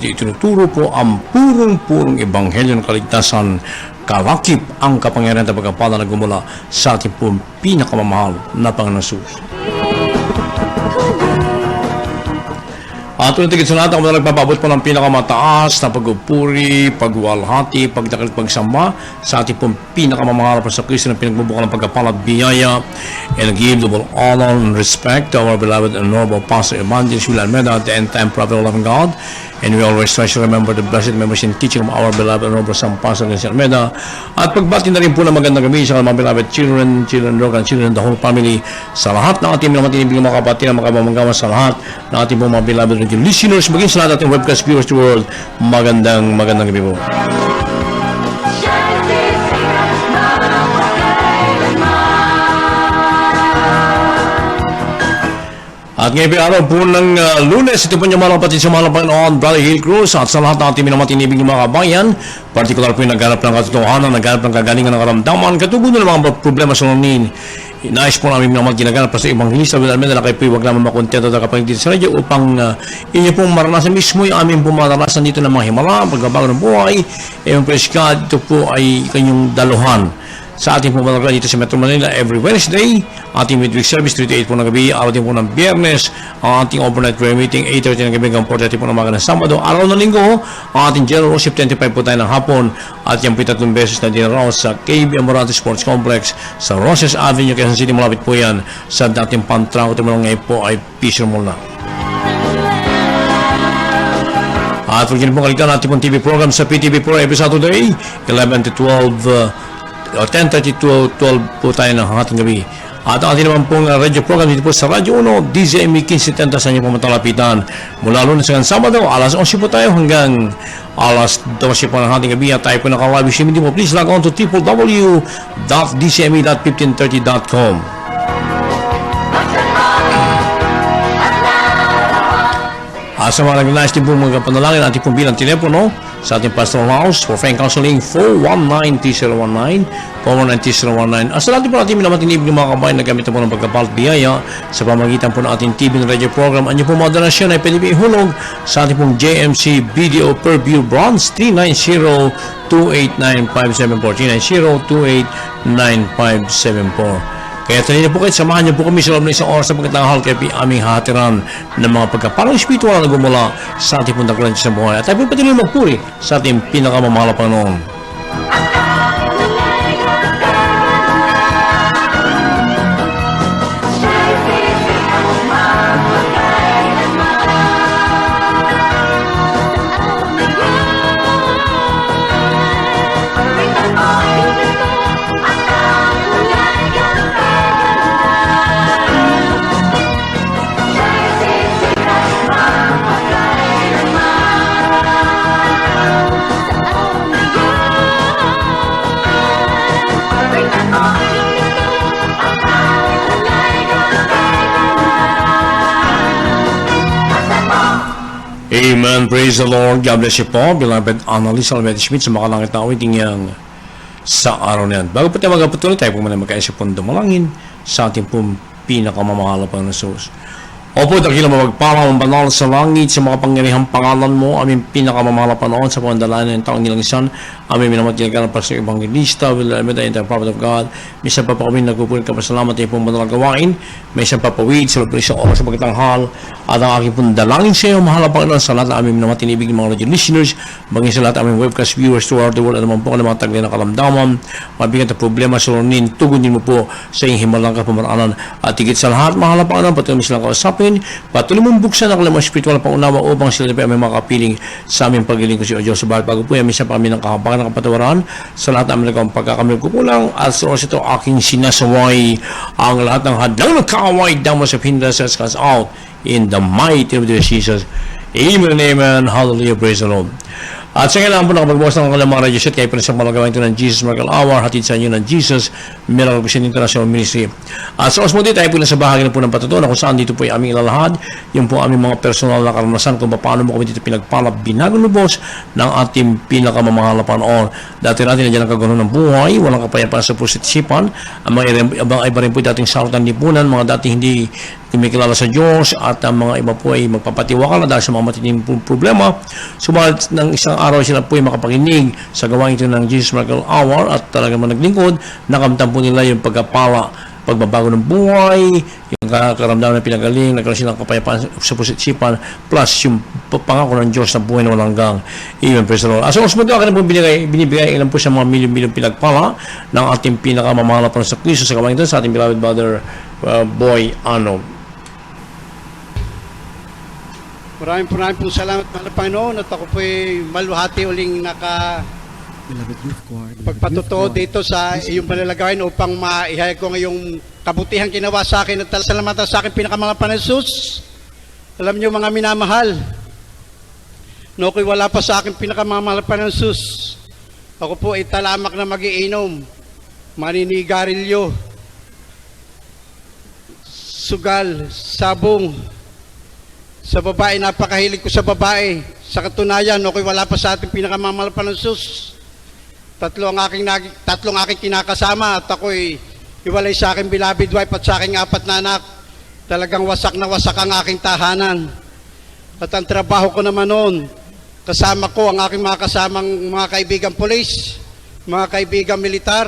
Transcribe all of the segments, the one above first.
Itinuturo po ang purong-purong ebanghelyo ng kaligtasan, kalakip ang kapangyarihan at pagkapala na gumula sa ating pong pinakamamahal na Panginoon Jesus. At ulit sa lahat, ako na nagpapabot po ng pinakamataas na pagpupuri, pagwalhati, pagdakil, pagsamba sa ating pong pinakamamahal sa Kristo na pinagbubukan ng pagkapala at biyaya, and give double honor and respect to our beloved and noble Pastor Evangelist Julian Almeida, the end-time prophet of loving God. And we always try to remember the blessed memories and teaching of our beloved and noble son Pastor Evangelist Almeida. At pagbati na rin po ng magandang gabi sa mga beloved children, Lord, and children, the whole family, sa lahat ng ating mga tinibiging mga kapatid na makabamanggawa, sa lahat ng ating mga beloved radio listeners, maging sa lahat ating webcast viewers to the world, magandang gabi po. At ngayon araw po ng Lunes, ito po niya mga kapatid sa mga Panginoon, Brother Hill Cruz, at sa lahat ng ating minamatinibig ng mga kabayan, partikular po yung naghanap ng katotohanan, naghanap ng kagalingan ng karamdaman, katugunan ng mga problema sa lunin. Inayos po namin mga ginaganap pa sa Evangelista Julian Almeida na kayo po huwag naman makontento at kapag dito sa radyo upang inyo pong maranasan mismo yung aming pong maranasan dito ng mga himala, pagbabago ng buhay, yung preska, ito po ay kanyang daluhan sa ating pumunta dito sa Metro Manila every Wednesday, ating midweek service 3 to 8 po ng gabi, araw din po ng Biyernes, ang ating overnight prayer meeting 8:30 ng gabi hanggang 4:30 po ng umaga ng Sabado, araw ng Linggo, ang ating general worship 10:05 po tayo ng hapon, at yan po 3 beses na dinaraw sa KB Amorante Sports Complex sa Roses Avenue, Quezon City, malapit po yan sa dating Pantrago, tumulong ngayon po ay Fisher Mall na. At huwag niyo po kalitan natin pong TV program sa PTV Pro every Saturday 11 to 12 10:30 to 12 po tayo ng hangatang gabi. At ang ating naman pong radio program dito po sa Radio 1, DZME 1570 sa inyo pong matalapitan. Mula Lunes hanggang Sabado, alas 11 po tayo hanggang alas 12 po ng hangatang gabi. At tayo po nakalive streaming din po. Please log on to www.dcme.1530.com. At sa mga nag-nice din po mga panalangin, ating pong bilang telepono sa ating pastoral house for Frank Counseling 419-3019 419-3019. At sa lahat po natin minamatinibig ng mga kabayan na gamit po ng pagkapalat biyaya sa pamagitan po ng ating TV na radio program. Ang inyong pong mga donasyon ay pwede ihulog sa ating pong JMC Video Per View Bronze 390-289-5774 390-289-5774. Kaya tayo po kayo, samahan niyo po kami sa loob ng isang oras sa pagkatanghal kaya aming hatiran ng mga pagkaparang espiritual na gumula sa ating punta klansya sa buhay. At tayo po patuloy magpuri sa ating pinakamamahal na Panginoon. Amen. Praise the Lord. God bless you po. Beloved Annalisa Almeida Schmidt sa makalangit na awiting yang sa araw na yan. Bago po tayo magpatuloy, tayo po muna magkaisa pong dumalangin sa ating pong pinakamamahal na Panginoon Jesus. Opo, dakilang mapagpala ang banal sa langit sa mga pangyarihang pangalan mo, aming pinakamamahal na Panginoon sa pandalaan ng taong nilang isan, aming minamatilagan para sa Evangelista, Julian Almeida, the prophet of God. Minsan pa kami nagpupunin ka pasalamat ay pong banal gawain, minsan pa pawid sa lupin sa oras sa pagkatanghal, at ang aking pong dalangin sa iyo, mahal na Panginoon, sa lahat na aming minamatinibig ng mga radio listeners, bagay sa lahat aming webcast viewers throughout the world, at naman po ang mga taglay na kalamdaman, mabigat na problema sa lunin, tugunin mo po sa iyong himalang kapamaraanan, at higit sa lahat, mahal na Panginoon, patuloy mo silang kausapin, patuloy mong buksan ang kanilang spiritual na pangunawa upang sila na may mga kapiling sa aming paglilingkod sa Diyos. Subalit bago po yan, minsan pa kami ng kahabagan ng kapatawaran sa lahat namin nagawang pagkakamil kukulang at sa oras ito aking sinasaway ang lahat ng hadlang ng kaaway damo sa hindrances cast out in the mighty name of Jesus. Amen and amen. Hallelujah. Praise the Lord. At sa kailangan po nakapagbukas ng kanilang mga radio set kayo po na sa malagawin ito ng Jesus Miracle Hour, hatid sa inyo ng Jesus Miracle Vision International Ministry. At sa osmo dito tayo po na sa bahagi na po ng patutunan kung saan dito po ay aming ilalahad yung po aming mga personal na karanasan kung paano mo kami dito pinagpalap binagong lubos ng ating pinakamamahal na Panginoon. Dati natin na dyan ang kaganoon ng buhay, walang kapayapaan sa puso't isipan, ang mga iba rin po dating sarutan lipunan, mga dati hindi kumikilala sa Diyos at ang mga iba po ay magpapatiwakala dahil sa mga matinding problema. Subalit ng isang araw sila po ay makapakinig sa gawain ito ng Jesus Miracle Hour at talagang naglingkod, nakamtan po nila yung pagkapala, pagbabago ng buhay, yung karamdaman ng pinagaling, nagkaroon silang kapayapaan sa pusisipan, plus yung pangako ng Diyos na buhay na walang hanggang. Amen. Praise the Lord. As always, mag-awa ka na po binibigay ilan po sa mga milyon-milyon pinagpala ng ating pinakamamahal na sa Kristo sa gawain ito sa ating beloved brother Boy Ano. Maraming po salamat, mga Panginoon, at ako po'y maluhati uling pagpatuto dito sa iyong panalagayin upang maihayag ko ngayong kabutihang ginawa sa akin at salamatan sa akin pinakamahal na Jesus. Alam niyo mga minamahal, no, ko'y wala pa sa akin pinakamahal na Jesus. Ako po ay talamak na magiinom, maninigarilyo, sugal, sabong. Sa babae, napakahilig ko sa babae. Sa katunayan, ako'y wala pa sa ating pinakamamahal pa ng sus. Tatlong aking kinakasama at ako'y iwalay sa aking beloved wife at sa aking 4 na anak. Talagang wasak na wasak ang aking tahanan. At ang trabaho ko naman noon, kasama ko ang aking mga kasamang mga kaibigang polis, mga kaibigang militar.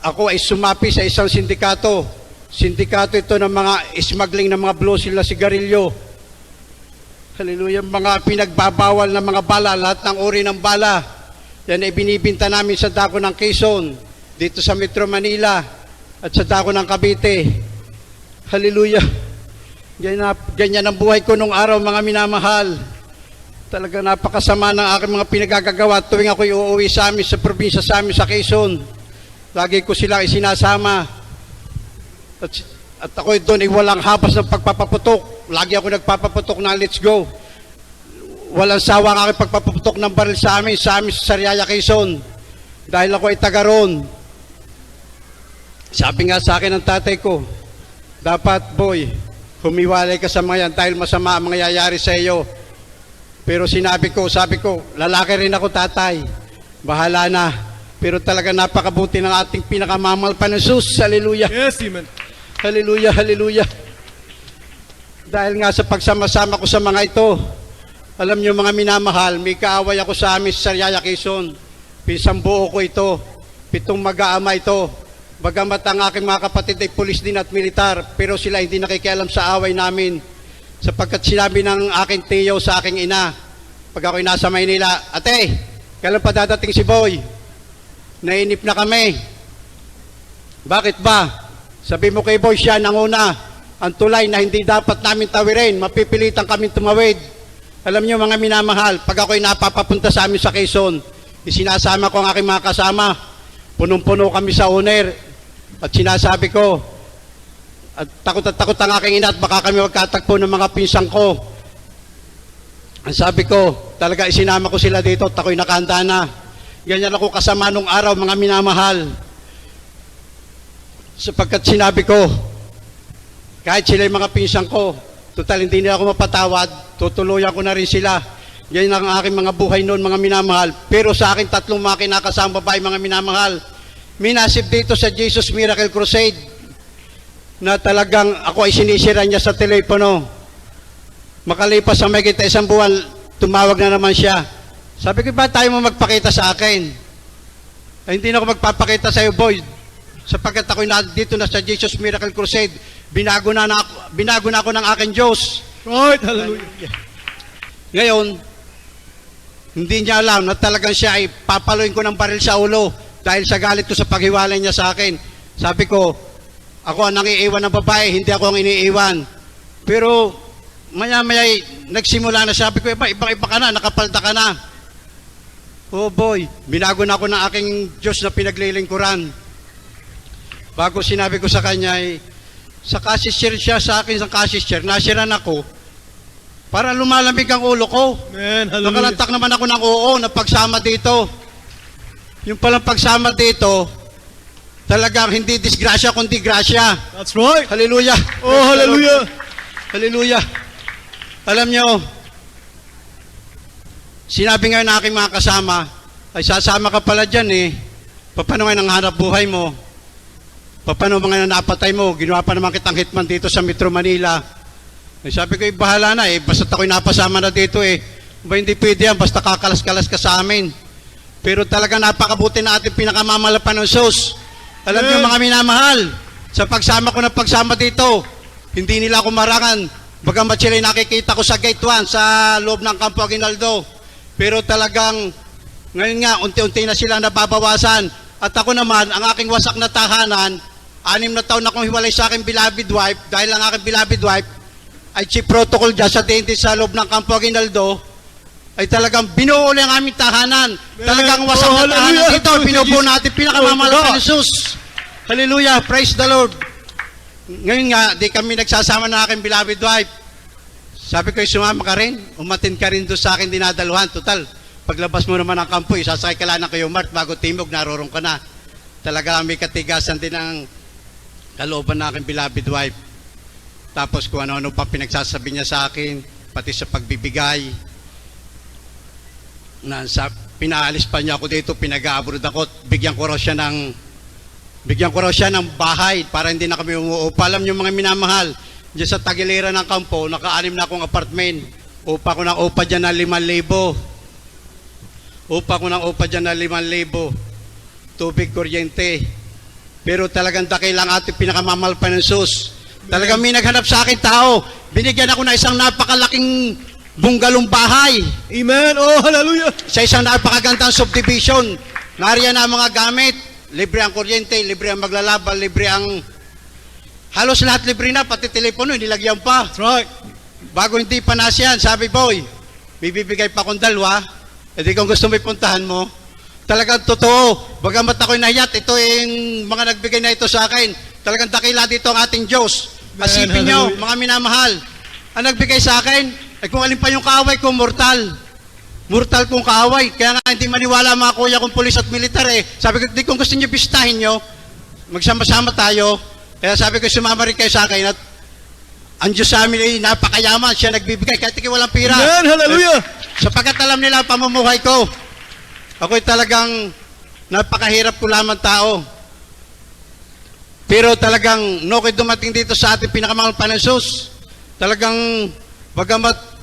Ako ay sumapi sa isang sindikato. Sindikato ito ng mga smuggling ng mga blosil na sigarilyo. Hallelujah. Mga pinagbabawal na mga bala, lahat ng uri ng bala. Yan ay binibinta namin sa dako ng Quezon, dito sa Metro Manila, at sa dako ng Cavite. Hallelujah. Ganyan ang buhay ko nung araw, mga minamahal. Talaga napakasama ng aking mga pinagagagawa tuwing ako'y uuwi sa amin, sa probinsya sa amin, sa Quezon. Lagi ko silang isinasama. At ako'y doon ay walang habas ng pagpapaputok. Lagi ako nagpapaputok na let's go. Walang sawa ang aking pagpapaputok ng baril sa amin sa Sariaya, Quezon. Dahil ako ay taga roon. Sabi nga sa akin ng tatay ko, dapat boy, humiwalay ka sa mga yan dahil masama ang mangyayari sa iyo. Pero sabi ko, lalaki rin ako, tatay. Bahala na. Pero talaga napakabuti ng ating pinakamamahal pa ng Jesus. Hallelujah. Yes, amen. Hallelujah, hallelujah. Dahil nga sa pagsama-sama ko sa mga ito, alam niyo mga minamahal, may kaaway ako sa amin sa Sariaya, Quezon. Pisang buo ko ito, 7 mag-aama ito. Bagamat ang aking mga kapatid ay pulis din at militar, pero sila hindi nakikialam sa away namin. Sapagkat sinabi ng aking tiyo sa aking ina, pag ako'y nasa Maynila, ate, kailan pa dadating si Boy? Nainip na kami. Bakit ba? Sabi mo kay Boy, siya nanguna. Ang tulay na hindi dapat namin tawirin, mapipilitan kami tumawid. Alam niyo mga minamahal, pag ako'y napapapunta sa amin sa Quezon, isinasama ko ang aking mga kasama. Punong-puno kami sa owner. At sinasabi ko, at takot ang aking ina at baka kami magkatagpo ng mga pinsang ko. Ang sabi ko, talaga isinama ko sila dito at ako'y nakahanda na. Ganyan ako kasama nung araw, mga minamahal. Sapagkat sinabi ko, kahit sila yung mga pinsang ko, total hindi nila ako mapatawad, tutuluyan ko na rin sila. Yan ang aking mga buhay noon, mga minamahal. Pero sa akin 3 mga kinakasama babae, mga minamahal, minasip dito sa Jesus Miracle Crusade na talagang ako ay sinisira niya sa telepono. Makalipas sa may 1 buwan, tumawag na naman siya. Sabi ko, ba tayo mo magpakita sa akin? Ay, hindi na ako magpapakita sa iyo, boy. Sapagkat ako dito na sa Jesus Miracle Crusade, binago na ako ng aking Diyos. Right, hallelujah. Ngayon, hindi niya alam na talagang siya ay papaluin ko ng baril sa ulo dahil sa galit ko sa paghiwalay niya sa akin. Sabi ko, ako ang nangiiwan ng babae, hindi ako ang iniiwan. Pero maya-maya nagsimula na, sabi ko, iba ka na, nakapalta ka na. Oh boy, binago na ako ng aking Diyos na pinaglilingkuran. Bago sinabi ko sa kanya, sa cashier siya sa akin, sa cashier, nasiran ako, para lumalamig ang ulo ko. Amen, hallelujah. Nakalantak naman ako ng oo na pagsama dito. Yung palang pagsama dito, talagang hindi disgrasya kundi grasya. That's right. Hallelujah. Oh, hallelujah. Hallelujah. Alam nyo, sinabi ngayon ng aking mga kasama, ay sasama ka pala dyan eh. Paano ngayon ang hanap buhay mo? paano mga napatay mo? Ginawa pa naman kitang hitman dito sa Metro Manila. Eh, sabi ko, bahala na eh. Basta ako'y napasama na dito eh. Ba, hindi pwede yan. Basta kakalas-kalas ka sa amin. Pero talaga napakabuti na ating pinakamamalapan ng Sus. Alam niyo mga minamahal, sa pagsama ko ng pagsama dito, hindi nila ako marangan. Bagamat sila'y nakikita ko sa Gate 1 sa loob ng Campo Aguinaldo. Pero talagang, ngayon nga, unti-unti na sila nababawasan. At ako naman, ang aking wasak na tahanan, 6 na taon akong hiwalay sa aking beloved wife, dahil ang aking beloved wife ay chief protocol dyan sa dentist sa loob ng Campo Aguinaldo, ay talagang binuo ulit ang aming tahanan. Talagang wasak na tahanan dito, binubuo natin pinakamamalakan ni Jesus. Hallelujah, praise the Lord. Ngayon nga, di kami nagsasama ng aking beloved wife. Sabi ko, sumama ka rin, umatin ka rin doon sa akin dinadaluhan. Total, paglabas mo naman ng kampo, isasakay ka lang ng kayo Mart, bago timog, narorong ka na. Talaga may katigasan din ang kalooban ng aking beloved wife. Tapos kung ano-ano pa pinagsasabi niya sa akin, pati sa pagbibigay. Pinaalis pa niya ako dito, pinag-abroad ako, bigyan ko raw siya ng bahay para hindi na kami umuupa. Alam niyo mga minamahal, diyan sa tagilera ng kampo, naka-6 na akong apartment. Upa ko ng upa dyan na 5,000. Upa ko ng upa dyan na 5,000. Tubig, kuryente. Pero talagang dakilang ating pinakamamalpan ng Sus. Talagang may naghanap sa akin tao. Binigyan ako ng isang napakalaking bunggalong bahay. Amen. Oh, hallelujah. Sa isang napakagandang subdivision. Nariyan na ang mga gamit. Libre ang kuryente, libre ang maglalaba, libre ang... Halos lahat libre na, pati telepono, nilagyan pa. That's right. Bago hindi pa nasyan, sabi boy, may bibigay pa akong 2. E di kung gusto mo ipuntahan mo, talagang totoo. Bagamat ako'y nahiyat, ito yung mga nagbigay na ito sa akin. Talagang dakila dito ang ating Diyos. Asipin nyo, mga minamahal, ang nagbigay sa akin, ay kung alin pa yung kaaway ko, mortal. Mortal kong kaaway. Kaya nga hindi maniwala mga kuya kong pulis at militar eh. Sabi ko, di kung gusto nyo bistahin nyo, magsama-sama tayo. Kaya sabi ko, sumama rin kayo sa akin at ang Diyos sa amin ay napakayaman. Siya nagbibigay kahit ikaw walang pira. Amen. Hallelujah. Sapagkat alam nila ang pamumuhay ko. Ako'y talagang napakahirap ko lamang tao. Pero talagang no'ko'y dumating dito sa ating pinakamahal pa ng Sus. Talagang bagamat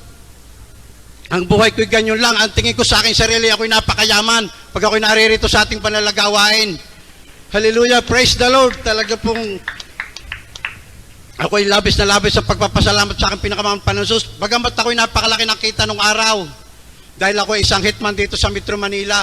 ang buhay ko'y ganyan lang, ang tingin ko sa aking sarili, ako'y napakayaman pag ako'y naririto sa ating panalagawain. Hallelujah, praise the Lord. Talaga pong ako'y labis na labis sa pagpapasalamat sa aking pinakamahal pa ng Sus. Bagamat ako'y napakalaki ng kita nung araw. Dahil ako isang hitman dito sa Metro Manila.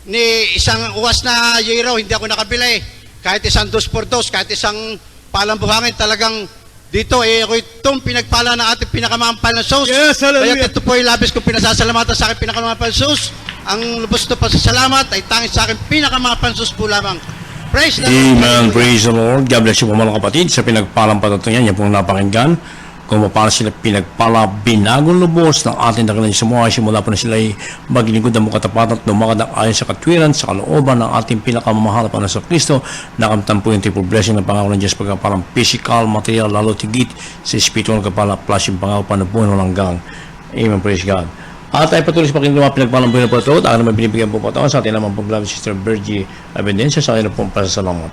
Ni isang uwas na euro, hindi ako nakabili. Kahit isang 2x2, kahit isang palang buhangin, talagang dito ako'y itong pinagpala ng ating pinakamampal na Sus. Yes, hallelujah. Kaya ito po ay labis kong pinasasalamatan sa aking pinakamampal na Sus. Ang lubos na pasasalamat ay tanging sa aking pinakamampal na Sus po lamang. Praise the Lord. Amen. Praise the Lord. God bless you po mga kapatid sa pinagpalang patutungan. Yan pong napakinggan. Kung paano sila pinagpala, binagong lubos ng ating dakilang sumuha, simula po na sila ay maglingkod ng katapatan at lumakad ng ayon sa katwiran, sa kalooban ng ating pinakamamahal pa na sa Kristo, nakamtan po yung triple blessing ng pangako ng Diyos pagkapalang physical, material, lalo tigit sa spiritual kapala, plus yung pangako pa na buhay ng langgang. Amen. Praise God. At tayo patuloy sa pakinggan mga pinagpalang buhay na po ito. At ako naman binibigyan po patawan sa ating naman pag-love Sister Virgie Abendencia sa akin na pong pasasalamat.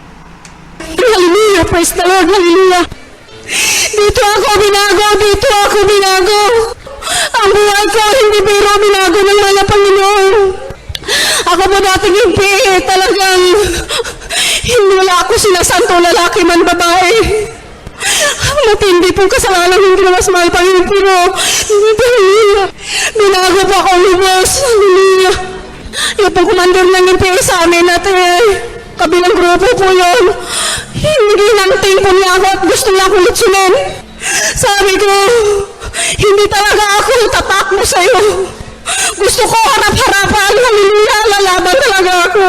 Hallelujah! Praise the Lord! Hallelujah! Dito ako binago! Ang buhay ko, hindi biro binago ng mga Panginoon. Ako po dating hindi, talagang hindi wala ako sinasanto, lalaki man babae. Matindi pong kasalanan yung ginawa sa mga Panginoon, pero hallelujah! Binago po ako lubos, hallelujah! Yung pong commander ng NPA sa amin at kabilang grupo po yun. Hindi nanting po niya ako at gusto niya akong lutsunin. Sabi ko, hindi talaga ako tatakbo sa'yo. Gusto ko harap-harapan, hallelujah, lalaban talaga ako.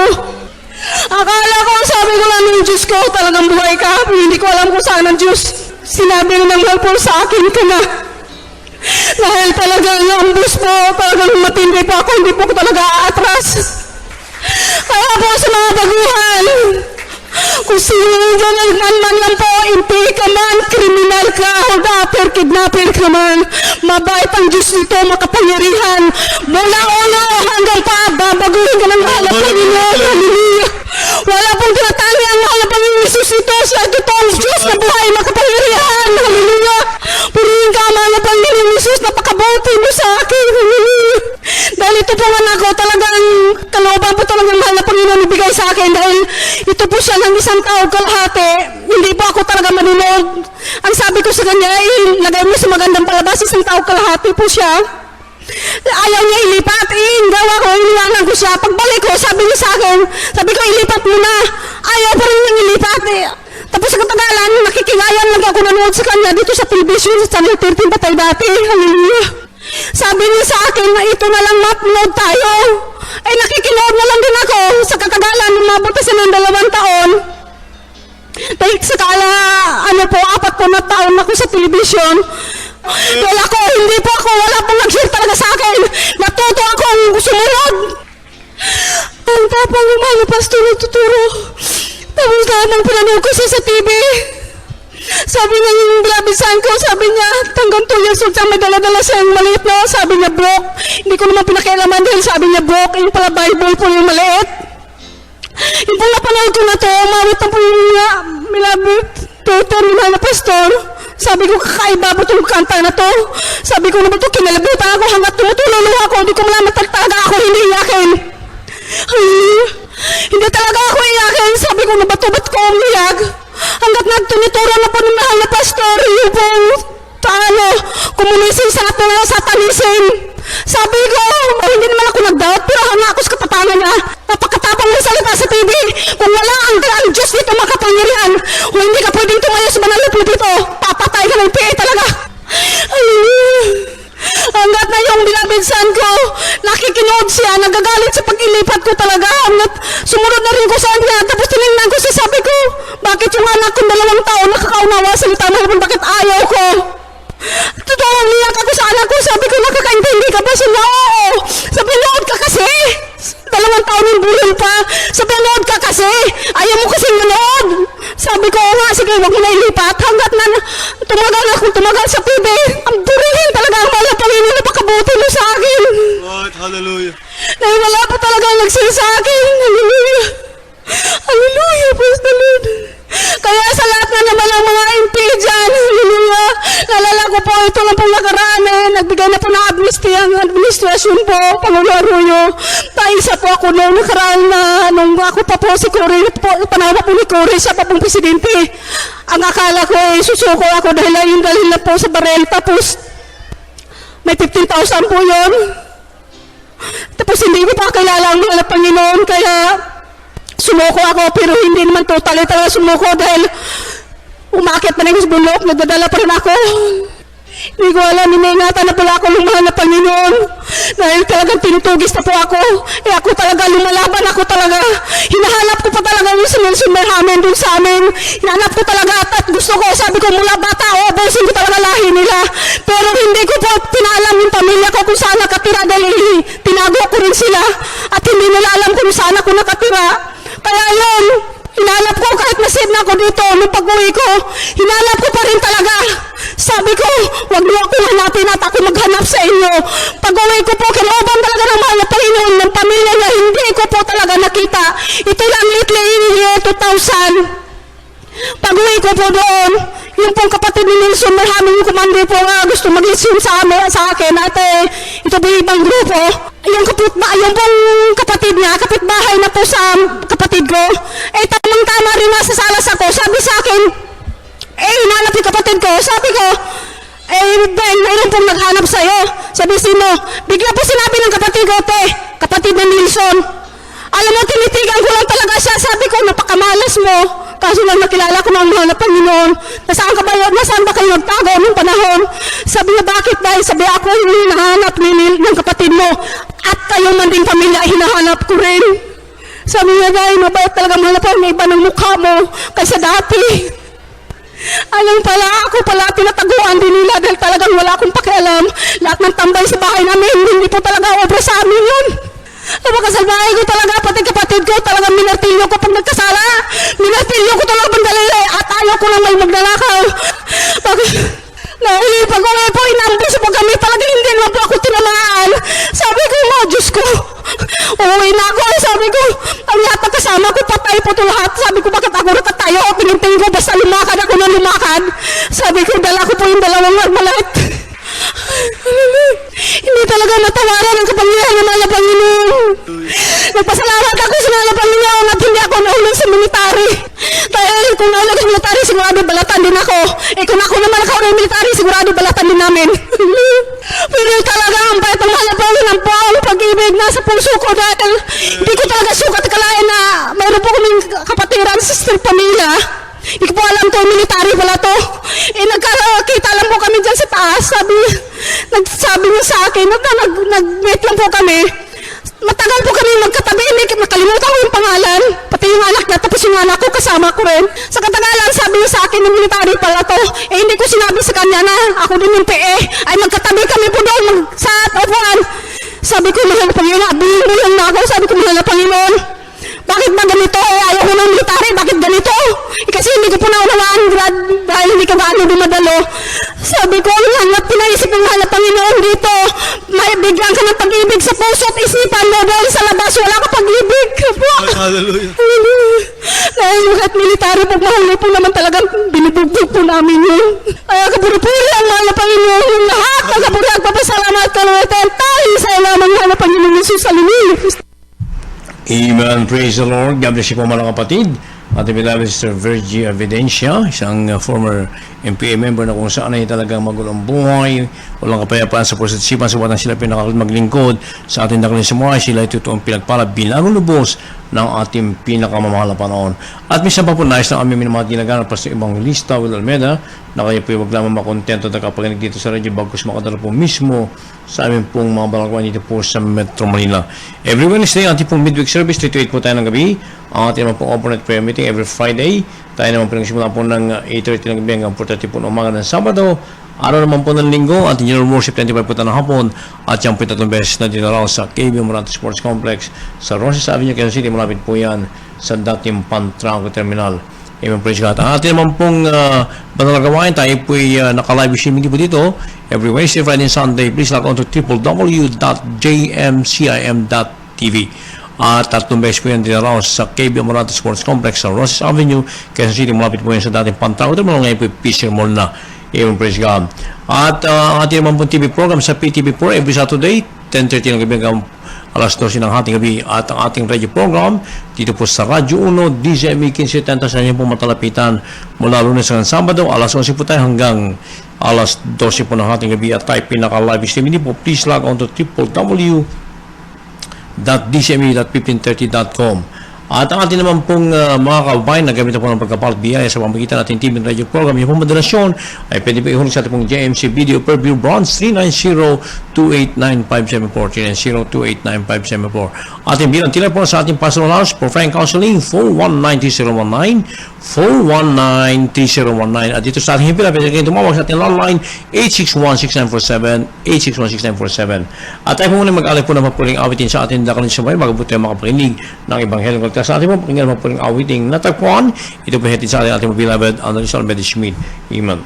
Akala ko, sabi ko lang ng Diyos ko, talagang buhay ka. Hindi ko alam kung saan ang Diyos. Sinabi ng mahal po sa akin ka na. Dahil talagang ang bus po, talagang matindi po ako, hindi po ko talaga aatras. Kaya po sa mga baguhan, kung sino man lang po, hindi ka man, kriminal ka, hold upper, kidnapper ka man, mabait ang Diyos nito, makapangyarihan, mula ulo hanggang pa, babaguhin ka ng mahal na Panginoon, hallelujah. Wala pong tinatanggi ang mahal na Panginoon Jesus ito, ito po anak ko, talagang kalooban po talagang mahal na Panginoon ibigay sa akin dahil ito po siya ng isang taon kalahati. Hindi po ako talaga manunog. Ang sabi ko sa kanya, lagay mo sa magandang palabas, isang taon kalahati po siya. Ayaw niya ilipat, gawa ko, inilangan ko siya. Pagbalik ko, sabi niya sa akin, sabi ko, ilipat mo na. Ayaw pa rin niyang ilipat Tapos sa katagalan, nakikigayan lang ako nanood sa kanya dito sa television, sa Channel 13 Patay Dati. Hallelujah. Sabi niya sa akin na ito na lang mapnood tayo. Nakikinood na lang din ako sa katagalan, umabot kasi ng 2 taon. Dahil sa po, 4 na taon ako sa television. Dahil ako, hindi po ako, wala pong nag-share talaga sa akin. Natuto akong sumunod. Ang tapang ng mga pastor nagtuturo. Tapos lahat ng pinanood ko siya sa TV. Sabi niya yung bilabisan ko, sabi niya, hanggang 2 years old siya, may dala-dala siyang maliit na, sabi niya, broke. Hindi ko naman pinakialaman dahil sabi niya, broke. Yung pala Bible po yung maliit. Yung pong napanood ko na to, umawit na po yung milabit, tutor, minahal na pastor. Sabi ko, kakaiba ba itong kanta na to? Sabi ko naman ito, kinalabutan ako hanggat tumutululuha ako, hindi ko malaman talaga ako hindi iyakin. Hindi talaga ako iyakin. Sabi ko, ba't ko umiyak? Hanggat nagtunituran na po ng mahal na pastor, yung pong, komunisin sa atin na satanisin. Sabi ko, hindi naman ako nag-doubt, pero hanga ako sa kapatangan niya. Napakatapang ng salita sa TV. Kung wala ang Diyos dito makapangyarihan, kung hindi ka pwedeng tumayo sa banal na pulpito, papatay ka ng PA talaga. Hanggat na yung binabinsan ko, nakikinood siya, nagagalit sa pag-ilipat ko talaga. Hanggat sumunod na rin ko sa kanya, tapos tinignan ko siya, sabi ko, bakit yung anak kong 2 taon nakakaunawa sa salita ng Diyos, bakit ayaw ko? Totoo, niyak ako sa anak ko, sabi ko, nakakaintindi ka ba? Sabi niya, oo. Sabi, nood ka kasi. 2 taon yung bulan pa. Sabi, nood ka kasi. Ayaw mo kasi manood. Sabi ko, nga, sige, huwag mo na ilipat. Hanggat na tumagal sa TV. Ang burihin talaga ang mahal na Panginoon, napakabuti mo sa akin. What? Hallelujah. Dahil wala pa talaga nagsil sa akin. Hallelujah. Hallelujah, praise the Lord. Kaya sa lahat na naman ng mga MP dyan, hallelujah, nalala ko po, ito lang pong nakaraan nagbigay na po ng amnesty ang administrasyon po, Pangulo Arroyo. Isa po ako noong nakaraan na, nung ako pa po si Cory, panahon po ni Cory, siya pa pong presidente. Ang akala ko susuko ako dahil yung dalhin na po sa barel, tapos may 15,000 po yun. Tapos hindi ko pa kilala ang mga Panginoon, kaya sumuko ako, pero hindi naman totally talaga sumuko dahil umakit pa rin sa bulok, nagdadala pa rin ako. Hindi ko alam, inaingatan na pala ako ng mahal na Panginoon dahil talagang tinutugis na po ako. Ako talaga, lumalaban ako talaga. Hinahanap ko pa talaga yung sinunsumerhamen dun sa amin. Hinahanap ko talaga at gusto ko, sabi ko mula bata, obosin ko talaga lahi nila. Pero hindi ko po pinaalam yung pamilya ko kung saan nakatira dahil tinago ko rin sila at hindi nila alam kung saan ako nakatira. Kaya yun, hinalap ko kahit nasave na ako dito nung pag-uwi ko, hinalap ko pa rin talaga. Sabi ko, wag mo ako hanapin at ako maghanap sa inyo. Pag-uwi ko po, kinooban talaga ng mahal na Panginoon ng pamilya niya, hindi ko po talaga nakita. Ito lang lately in year 2000. Pag-uwi ko po doon, yung pong kapatid ni Nelson, may haming yung kumandi po nga gusto mag-listen sa akin at ito po yung ibang grupo. Yung pong kapatid niya, kapitbahay na po sa kapatid ko, tamang-tama rin nasa salas ako, sabi sa akin, hinanap yung kapatid ko, sabi ko, Ben, mayroon pong naghanap sa'yo. Sabi sino, bigla po sinabi ng kapatid ko, kapatid ni Nelson, alam mo, tinitigan ko lang talaga siya, sabi ko, napakamalas mo. Kaso lang nakilala ko ng mahal na Panginoon. Nasaan ba kayo nagtago nung panahon? Sabi niya, bakit dahil? Sabi ako yung hinahanap ng kapatid mo. At kayo man din pamilya, hinahanap ko rin. Sabi niya, dahil mabait talaga mahal na Panginoon, may iba ng mukha mo kaysa dati. Alam pala, ako pala tinataguan din nila dahil talagang wala akong pakialam. Lahat ng tambay sa bahay namin, hindi po talaga obra sa amin yun. Napakasalbahay ko talaga, pati kapatid ko, talagang minartilyo ko pag nagkasala. Minartilyo ko talaga bandalili at ayaw ko lang may magnanakaw. Pag-uwi po, inambus po kami, talagang hindi naman po ako tinamaan. Sabi ko, Diyos ko, uuwi na ako. Sabi ko, ang lahat ng kasama ko, patay po ito lahat. Sabi ko, bakit ako natatayo? Pinunting ko, basta lumakad ako na lumakad. Sabi ko, dala ko po yung 2 armalite. Hindi talaga natawaran ang kapangyarihan ng mga Nagpasalamat ako sa mga Panginoon at hindi ako naulog sa military. Dahil kung naulog sa military, sigurado balatan din ako. Kung ako naman nakaulog sa military, sigurado balatan din namin. Pero talaga ang bait ng mahal na Panginoon po ang pag-ibig nasa puso ko dahil hindi ko talaga sukat kalayan na mayroon po kaming kapatiran, sister, pamilya. Hindi ko po alam to, military pala to. Nagkakita lang po kami dyan sa taas. Nagsabi niya sa akin, nag-meet lang po kami. Matagal po kami magkatabi, nakalimutan ko yung pangalan. Pati yung anak niya, tapos yung anak ko, kasama ko rin. Sa katagalan, sabi niya sa akin, ng military pala to. Hindi ko sinabi sa kanya na ako din yung PE. Ay magkatabi kami po doon, sa upuan. Sabi ko, mahal na Panginoon, abihin mo lang na ako. Sabi ko, mahal na Panginoon, bakit ba ganito? Ayaw ko ng military, bakit ganito? Kasi hindi ko po naunawaan, dahil hindi ka gaano dumadalo. Sabi ko, ang hanap, pinaisip ng mahal na Panginoon dito. May bigyan ka ng pag-ibig sa puso at isipan mo doon sa labas, wala ka pag-ibig. Hallelujah. Hallelujah. Dahil kahit military po, mahal na po naman talagang binibugbog po namin yun. Kaya kapuri-puri ang mahal na Panginoon, yung lahat ng kapuri at papasalamat ka naman tayo sa ilamang mahal na Panginoon Jesus. Hallelujah. Amen. Praise the Lord. God bless you po mga kapatid. Ating beloved Sister Virgie Evidencia, isang former MPA member na kung saan ay talagang magulong buhay, walang kapayapaan sa puso't isipan, subukan sila pinakalit maglingkod sa ating dakilang simuhay, sila ay totoong pinagpala bilang lubos ng ating pinakamamahal na panahon. At minsan pa po nais na kami mga ginaganap pa sa ibang lista, Will Almeida, na kayo po huwag lamang makontento at nakapaginig dito sa radyo bagos makadala po mismo sa amin pong mga balangkuan dito po sa Metro Manila. Every Wednesday, ating pong midweek service, 3 to 8 po tayo ng gabi. Ang ating naman pong overnight prayer meeting every Friday. Tayo naman po nagsimula po ng 8:30 ng gabi hanggang 4:30 po ng umaga ng Sabado. Araw naman po ng Linggo, ating general worship 25 po tayo ng hapon. At yan po 3 beses na dinaraw sa KB Morante Sports Complex sa Roses Avenue, Quezon City. Malapit po yan sa dating Pantranco Terminal. Amen, praise God. Ang ating naman pong banal na gawain, tayo po naka-live streaming po dito every Wednesday, Friday, and Sunday. Please log on to www.jmcim.tv. At 3 beses po yan dinaraw sa KB Morante Sports Complex sa Roses Avenue, Quezon City. Malapit po yan sa dating Pantranco Terminal. Ngayon po Fisher Mall na. Amen, praise God. At ang ating naman pong TV program sa PTV4 every Saturday, 10:30 ng gabi hanggang alas 12 ng ating gabi. At ang ating radio program dito po sa Radyo 1, DZME 1570 sa inyo po matalapitan mula Lunes hanggang Sabado. Alas 11 po tayo hanggang alas 12 po ng ating gabi. At tayo pinaka-live streaming po. Please log on to www.dcme.1530.com. At ang ating naman pong mga kababayan na gamit po ng pagkapalit biyaya sa pamagitan natin TV and radio program, yung pamadarasyon ay pwede po ihulog sa ating pong JMC Video per View Bronze 390-289-5774 390-289-5774. Ating bilang telepono sa ating pastoral house for Frank Counseling 419-3019 419-3019. At dito sa ating hipila, pwede kayo tumawag sa ating landline 861-6947 861-6947. At tayo po muna mag-alay po ng mapuling awitin sa ating dakilang sumay, magabuti ang makapakinig ng Ebanghelyo ng Sa ating po, pakinggan mapuling awiting natagpuan. Ito po hatid sa ating beloved Annalise Almeida Schmidt. Amen.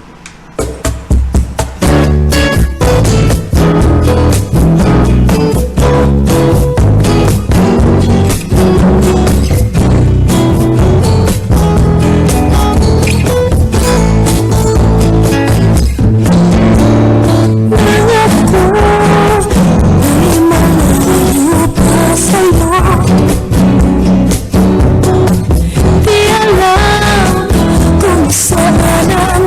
Di alam kung saan ang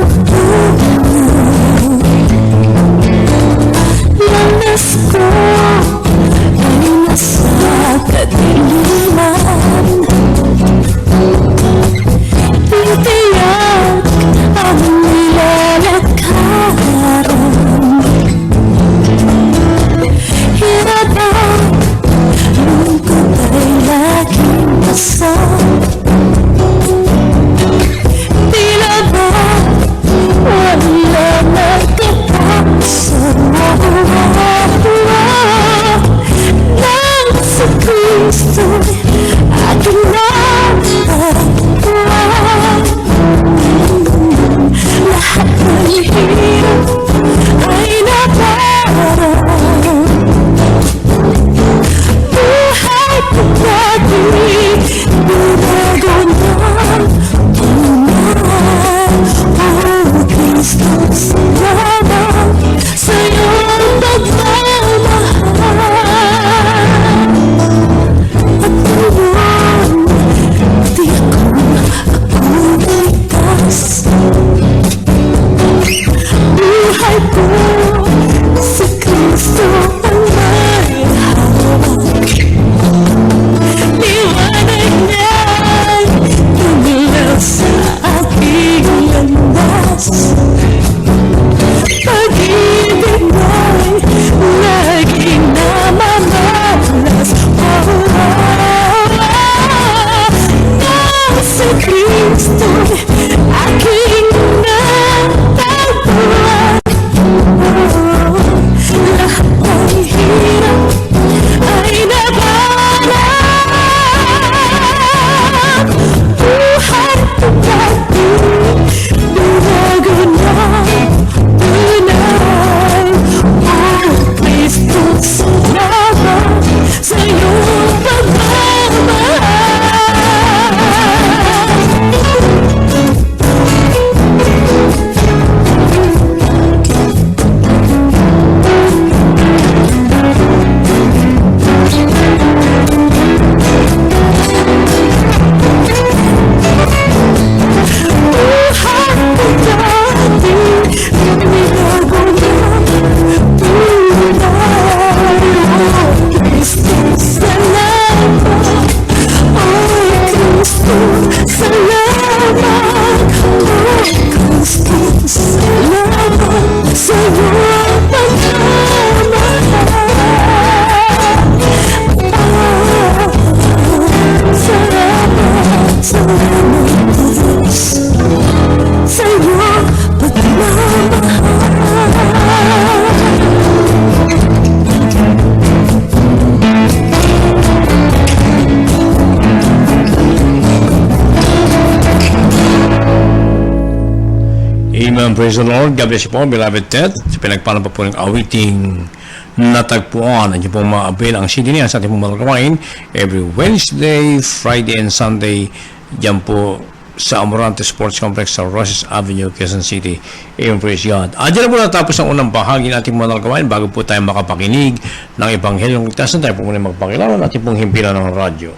Amen. Praise the Lord. God bless you po, beloved Ted. Sa pinagpalang pa po ng awiting natagpuan. At yung pong maabil ang CD niya sa ating pong malagawain every Wednesday, Friday, and Sunday. Diyan po sa Amorante Sports Complex sa Roses Avenue, Quezon City. Amen. Praise God. Diyan na po natapos ang unang bahagi ng ating malagawain. Bago po tayo makapakinig ng Ebanghelyong Ligtasan, tayo po muna magpakilala ng ating pong himpilan ng radyo.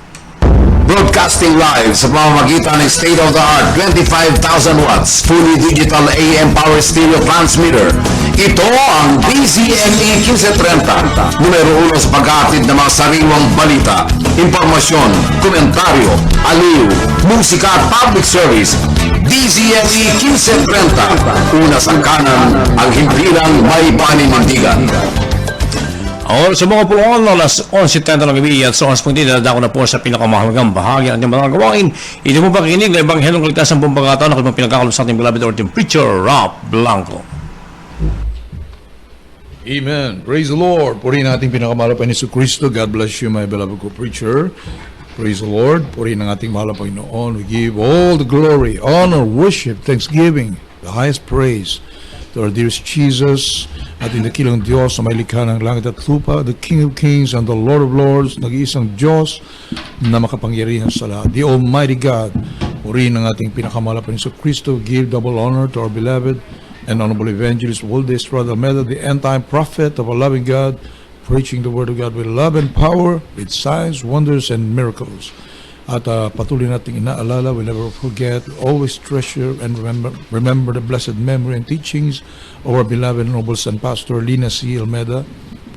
Broadcasting live sa pamamagitan ng state-of-the-art 25,000 watts fully digital AM power stereo transmitter. Ito ang DZME 1530, numero 1 sa pag-aatid ng mga sariwang balita, impormasyon, komentaryo, aliw, musika at public service. DZME 1530, una sa kanan, ang himpilang may paninindigan. Sa mga puluhan ng alas 11:10 ng gabi at sa 11:10, dadako na po sa pinakamahalagang bahagi ng ating mga gawain. Ito po pakikinig ng Ebanghelyong Ligtasan buong pagkataon na kung pinagkakalap sa ating beloved ordained preacher, Rob Blanco. Amen. Praise the Lord. Purihin natin pinakamahal pa ni Kristo. God bless you, my beloved co-preacher. Praise the Lord. Purihin ang ating mahal na Panginoon. We give all the glory, honor, worship, thanksgiving, the highest praise to our dearest Jesus, ating dakilang Diyos na may likha ng langit at lupa, the King of Kings and the Lord of Lords, nag-iisang Diyos na makapangyarihan sa lahat. The Almighty God, purihin ang ating pinakamahal pa ni Kristo. Give double honor to our beloved and honorable evangelist Walde Estrada Almeida, the end-time prophet of our loving God, preaching the word of God with love and power, with signs, wonders, and miracles. At patuloy nating inaalala, we never forget, always treasure and remember the blessed memory and teachings of our beloved and noble son Pastor Lina C. Almeida.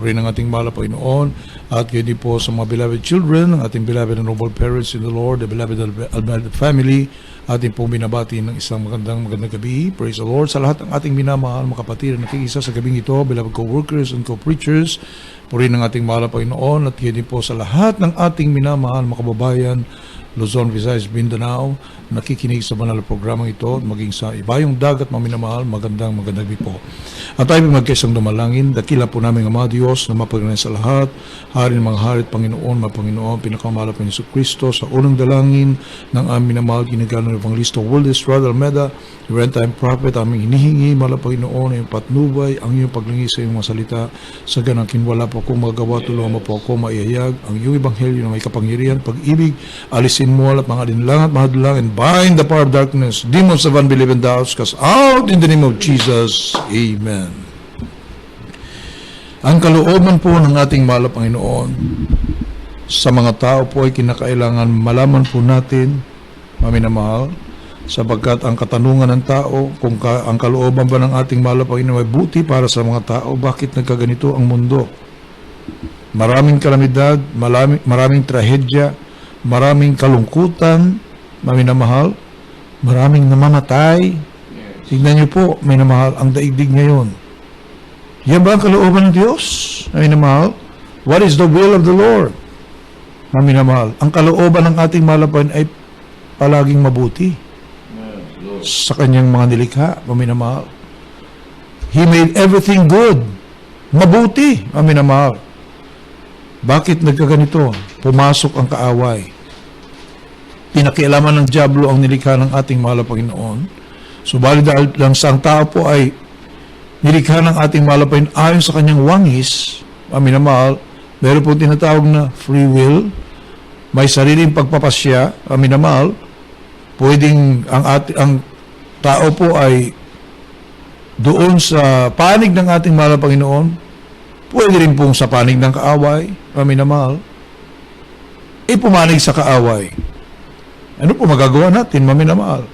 Purihin ang ating mahal na Panginoon. At yun din po sa mga beloved children, ang ating beloved and noble parents in the Lord, the beloved Almeida family, ating pong binabati ng isang magandang gabi. Praise the Lord. Sa lahat ng ating minamahal, mga kapatid na nakiisa sa gabing ito, beloved co-workers and co-preachers, purihin ang ating mahal na Panginoon. At yun din po sa lahat ng ating minamahal, mga kababayan, Luzon, Visayas, Mindanao, nakikinig sa banal na programang ito, maging sa ibayong dagat, maminamahal, magandang gabi po. At tayo magkaisang dumalangin, dakila po namin ang mga Diyos na mapaganayan sa lahat, hari ng mga harit, Panginoon, Panginoon, pinakamahal pa ni Kristo, sa unang dalangin ng aming minamahal, ginagano ng Evangelista Walde Estrada Almeida, your end-time prophet, aming hinihingi, mahal Panginoon, ang patnubay, ang iyong paglingis sa iyong mga salita, sa ganang kinwala po akong magawa, tulungan mo po ako maiyayag, ang iyong ebanghelyo na may kapangyarihan, pag-ibig, alisin mo at mga alinlangan at mahadlang, and bind the power of darkness, demons of unbelief and doubts, cast out in the name of Jesus. Amen. Ang kalooban po ng ating mahal na Panginoon sa mga tao po ay kinakailangan malaman po natin, maminamahal, sapagkat ang katanungan ng tao, kung ang kalooban ba ng ating mahal na Panginoon ay buti para sa mga tao, bakit nagkaganito ang mundo? Maraming kalamidad, maraming trahedya, maraming kalungkutan, maminamahal, maraming namamatay. Tignan niyo po, minamahal, ang daigdig ngayon. Yan ba ang kalooban ng Diyos? Maminamahal, what is the will of the Lord? Maminamahal, ang kalooban ng ating malapan ay palaging mabuti sa kanyang mga nilikha, maminamahal. He made everything good, mabuti, maminamahal. Bakit nagkaganito? Pumasok ang kaaway. Pinakialaman ng dyablo ang nilikha ng ating mahal na Panginoon. Subalit dahil lang sa ang tao po ay nilikha ng ating mahal na Panginoon ayon sa kanyang wangis, aminamahal, meron po tinatawag na free will, may sariling pagpapasya, aminamahal, pwedeng ang tao po ay doon sa panig ng ating mahal na Panginoon, pwede rin pong sa panig ng kaaway, aminamahal, pumanig sa kaaway. Ano po magagawa natin, maminamahal?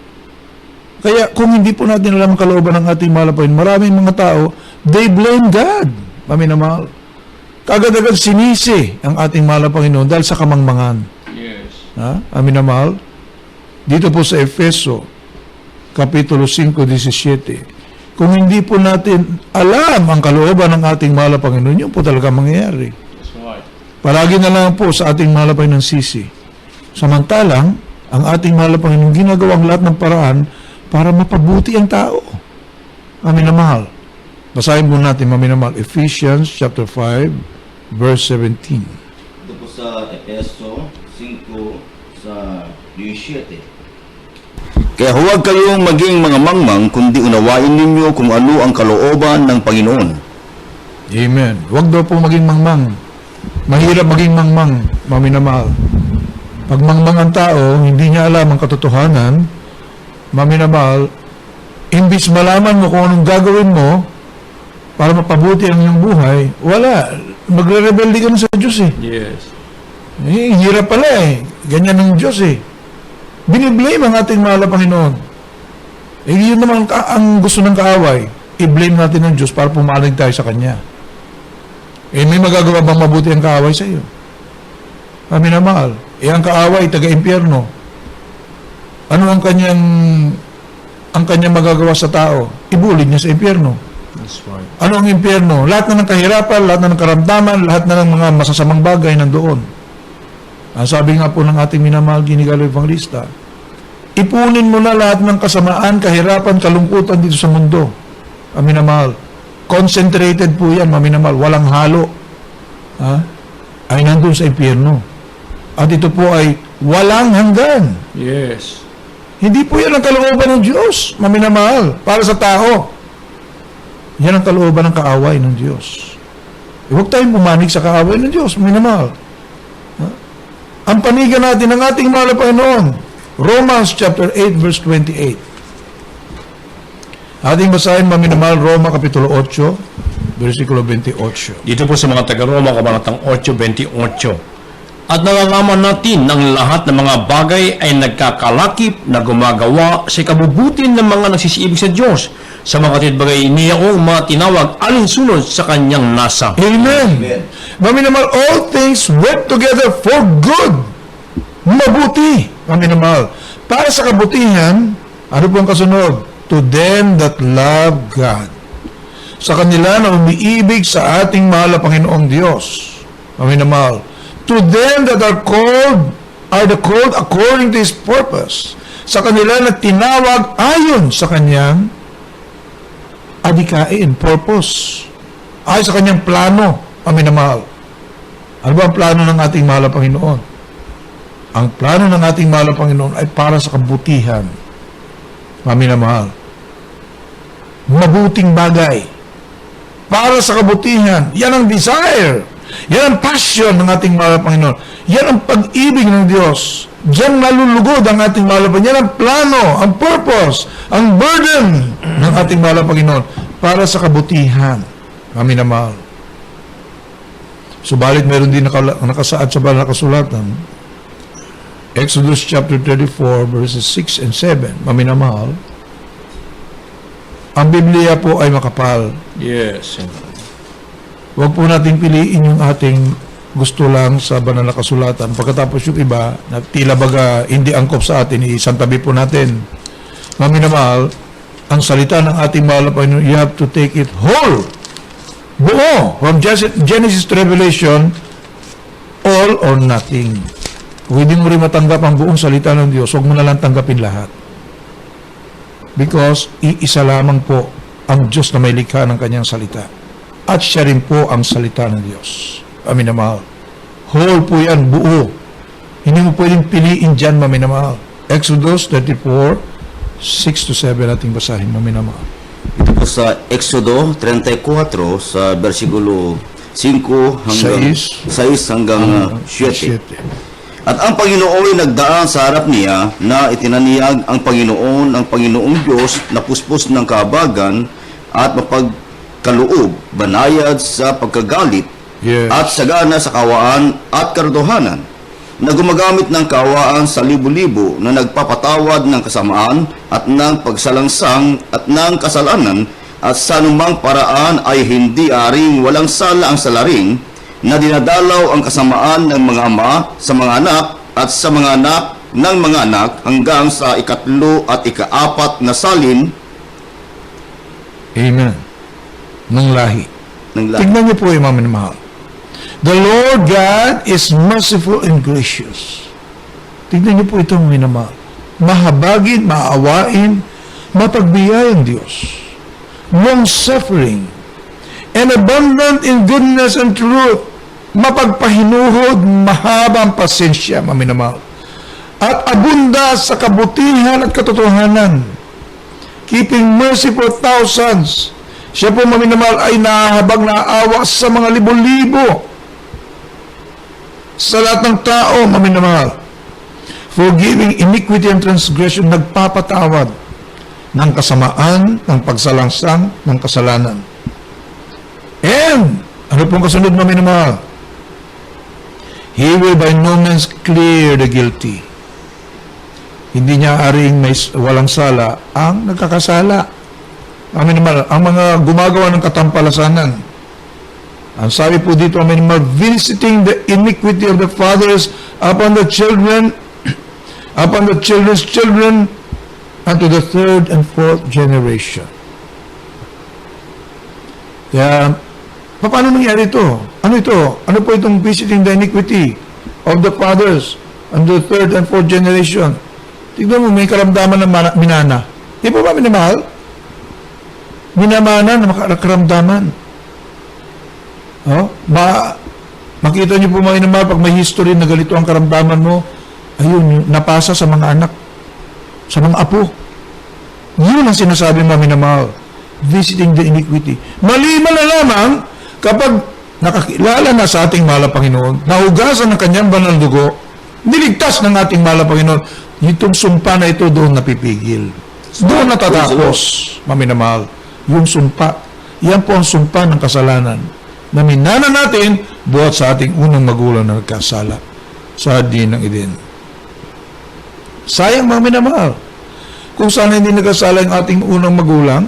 Kaya kung hindi po natin alam ang kalooban ng ating mahal na Panginoon, maraming mga tao, they blame God, maminamahal. Kagad-agad sinisi ang ating mahal na Panginoon dahil sa kamangmangan. Yes. Maminamahal, dito po sa Efeso, Kapitulo 5:17, kung hindi po natin alam ang kalooban ng ating mahal na Panginoon, yun po talaga mangyayari. That's right. Palagi na lang po sa ating mahal na Panginoon sisi. Samantalang, ang ating mahal na Panginoon ginagawang lahat ng paraan para mapabuti ang tao. Maminamahal. Basahin po natin, maminamahal, Ephesians chapter 5, verse 17. Ito po sa Efeso 5 sa 17. Kaya huwag kayong maging mga mangmang, kundi unawain ninyo kung ano ang kalooban ng Panginoon. Amen. Huwag daw po maging mangmang. Mahirap maging mangmang, maminamahal. Pag mangmang ang tao, hindi niya alam ang katotohanan, maminamahal, imbis malaman mo kung anong gagawin mo para mapabuti ang iyong buhay, wala. Magre-rebelde ka na sa Diyos eh. Yes. Hirap pala eh. Ganyan ang Diyos eh. Biniblame ang ating mahal na Panginoon. Yun naman ang gusto ng kaaway. I-blame natin ang Diyos para pumalag tayo sa Kanya. May magagawa bang mabuti ang kaaway sa iyo? Kami na mahal. Ang kaaway, taga-impyerno. Ano ang kanyang magagawa sa tao? Ibulid niya sa impyerno. That's right. Ano ang impyerno? Lahat na ng kahirapan, lahat na ng karamdaman, lahat na ng mga masasamang bagay nandoon. Ang sabi nga po ng ating minamahal Ginigalo Evangelista, ipunin mo na lahat ng kasamaan, kahirapan, kalungkutan dito sa mundo. Minamahal. Concentrated po yan, minamahal. Walang halo. Ay nandun sa impyerno. At ito po ay walang hanggan. Yes. Hindi po yan ang kalooban ng Diyos, minamahal, para sa tao. Yan ang kalooban ng kaaway ng Diyos. Huwag tayong pumanig sa kaaway ng Diyos, minamahal. Ang panigan natin ng ating mahal na Panginoon, Romans chapter 8 verse 28. Ating basahin, maminamahal, Roma kapitulo 8, versikulo 28. Dito po sa mga taga-Roma, kabanatang 8:28. At nalalaman natin ng lahat ng mga bagay ay nagkakalakip na gumagawa sa kabubuti ng mga nagsisiibig sa Diyos, sa mga katitbagay niyaong mga tinawag alinsunod sa kanyang nasa. Amen. Maminamahal, all things work together for good. Mabuti, maminamahal. Para sa kabutihan, ano po ang kasunod? To them that love God. Sa kanila na umiibig sa ating mahal na Panginoong Diyos. Maminamahal. To them that are the called according to His purpose. Sa kanila na tinawag ayon sa kanyang adikain, purpose. Ayon sa kanyang plano, minamahal. Ano ba ang plano ng ating mahal na Panginoon? Ang plano ng ating mahal na Panginoon ay para sa kabutihan. Minamahal. Mabuting bagay. Para sa kabutihan. Yan ang desire. Yan ang passion ng ating mahal na Panginoon. Yan ang pag-ibig ng Diyos. Diyan nalulugod ang ating mahal na Panginoon. Yan ang plano, ang purpose, ang burden ng ating mahal na Panginoon para sa kabutihan. Amin na mahal. Subalit meron din nakasaad sa banal na kasulatan. Exodus chapter 34 verses 6 and 7. Amin na mahal. Ang Biblia po ay makapal. Yes. Huwag po natin piliin yung ating gusto lang sa banal na kasulatan. Pagkatapos yung iba, na tila baga hindi angkop sa atin, isantabi po natin. Mami na mahal, ang salita ng ating mahal na Panginoon, you have to take it whole. Buo. From Genesis to Revelation, all or nothing. Kung hindi mo rin matanggap ang buong salita ng Diyos, huwag mo na lang tanggapin lahat. Because iisa lamang po ang Diyos na may likha ng kanyang salita. At siya rin po ang salita ng Diyos. Amin na mahal. Whole po yan, buo. Hindi mo pwedeng piliin dyan, mami na mahal. Exodus 34, 6 to 7 ating basahin, mami na mahal. Ito po sa Exodo 34 sa versikulo 5 hanggang 6 hanggang 7. At ang Panginoon ay nagdaan sa harap niya na itinaniyag ang Panginoong Diyos na puspos ng kahabagan at mapagkaloob, banayad sa pagkagalit, Yes. at sagana sa kawaan at karodohanan, na gumagamit ng kawaan sa libo-libo na nagpapatawad ng kasamaan at ng pagsalangsang at ng kasalanan, at sa anumang paraan ay hindi aring walang sala ang salaring, na dinadalaw ang kasamaan ng mga ama sa mga anak at sa mga anak ng mga anak hanggang sa ikatlo at ikaapat na salin Amen. Ng lahi. ng lahat. Tignan niyo po yung mami na mahal. The Lord God is merciful and gracious. Tignan niyo po itong minamahal. Mahabagin, maawain, mapagbiyayang Diyos. Long-suffering, and abundant in goodness and truth. Mapagpahinuhod, mahabang pasensya, mami na mahal. at abunda sa kabutihan at katotohanan, keeping mercy for thousands. Siya po, maminamahal, ay nahahabag na awa sa mga libo-libo, sa lahat ng tao, maminamahal. Forgiving iniquity and transgression, nagpapatawad ng kasamaan, ng pagsalangsang, ng kasalanan. And, ano pong kasunod, maminamahal? He will by no means clear the guilty. Hindi niya aring may walang sala ang nagkakasala. Maminamahal, ang mga gumagawa ng katampalasanan. Ang sabi po dito, maminamahal, visiting the iniquity of the fathers upon the children, upon the children's children, unto the third and fourth generation. Kaya, paano nangyari ito? Ano ito? Ano po itong visiting the iniquity of the fathers unto the third and fourth generation? Tignan mo, may karamdaman ng minana. Di po ba minamahal? Minamana na makaramdaman. Oh, makita niyo po mga minamahal, pag may history na ganito ang karamdaman mo, ayun, napasa sa mga anak, sa mga apo. Yun ang sinasabi mga minamahal. Visiting the iniquity. Maliban na lamang kapag nakakilala na sa ating mahal na Panginoon, nahugasan ng kanyang banal dugo, niligtas ng ating mahal na Panginoon, itong sumpa na ito doon napipigil. Doon natatapos, maminamahal, yung sumpa. Yan po ang sumpa ng kasalanan na minana natin buhat sa ating unang magulang na nagkasala sa din ng Eden. Sayang, maminamahal, kung sana hindi nagkasala yung ating unang magulang,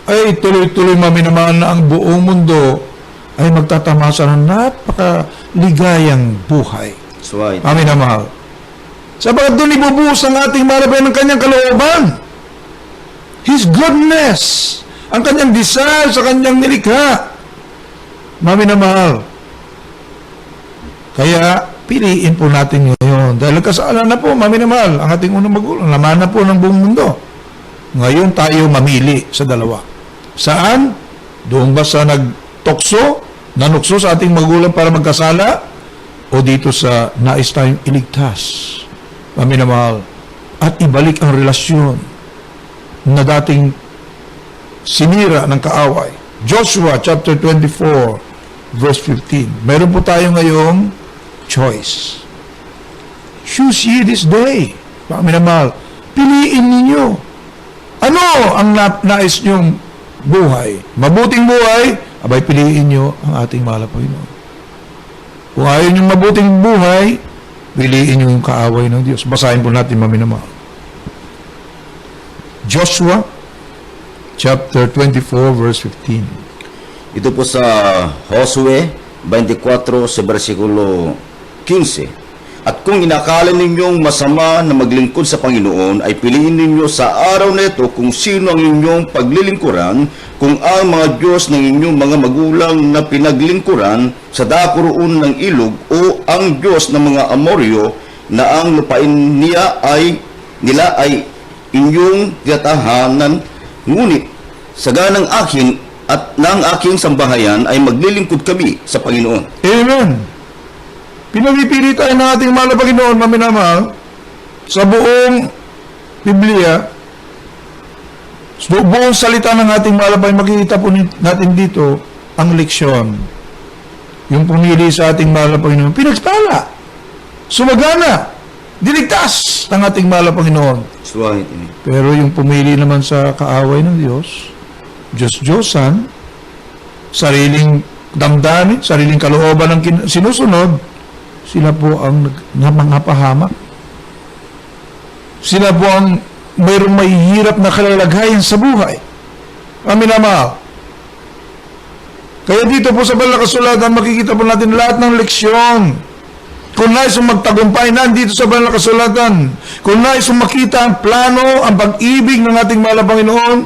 ay tuloy-tuloy, maminamahal, na ang buong mundo ay magtatamasa ng napakaligayang buhay. That's right. Maminamahal. Sabagat doon ibubuhos ang ating marabay ng kanyang kalooban. His goodness, ang kanyang desire sa kanyang nilikha. Maminamahal. Kaya, piliin po natin ngayon. Dahil kasalan na po, maminamahal, ang ating unang magulang. Laman na po ng buong mundo. Ngayon tayo mamili sa dalawa. Saan? Doon ba sa nagtukso, nanukso sa ating magulang para magkasala? O dito sa nais tayong iligtas? Maminamahal. At ibalik ang relasyon na dating sinira ng kaaway. Joshua chapter 24 verse 15. Meron po tayo ngayong choice. Choose ye this day. Maminamahal, piliin ninyo. Ano ang nais nyong buhay? Mabuting buhay, abay piliin nyo ang ating mahal na Panginoon. Kung ayaw nyong mabuting buhay, piliin nyo yung kaaway ng Diyos. Basahin po natin, maminamahal. Joshua chapter 24 verse 15. Ito po sa Josue 24 sa versikulo 15. At kung inakala ninyong masama na maglingkod sa Panginoon, ay piliin ninyo sa araw na ito kung sino ang inyong paglilingkuran, kung ang mga Diyos ng inyong mga magulang na pinaglingkuran sa dako roon ng ilog, o ang Diyos ng mga Amoryo na ang lupain nila ay inyong tiyatahanan. Ngunit sa ganang akin at ng aking sambahayan ay maglilingkod kami sa Panginoon. Amen. Pinapipili tayo ng ating mahal na Panginoon, maminamahal, sa buong Biblia, sa buong salita ng ating mahal na Panginoon. Makikita po natin dito ang leksyon. Yung pumili sa ating mahal na Panginoon, pinagpala, sumagana, diligtas ng ating mahal na Panginoon. Suwahit ini. Pero yung pumili naman sa kaaway ng Diyos, Diyos-Diyosan, sariling damdamin, sariling kalooban ng sinusunod, sila po ang namangapahamak. Sila po ang mayroong mahihirap na kalalaghayan sa buhay. Aminamahal. Kaya dito po sa banal na kasulatan, makikita po natin lahat ng leksyon. Kung nais mong magtagumpay, nandito sa banal na kasulatan. Kung nais mong makita ang plano, ang pag-ibig ng ating mahal na Panginoon,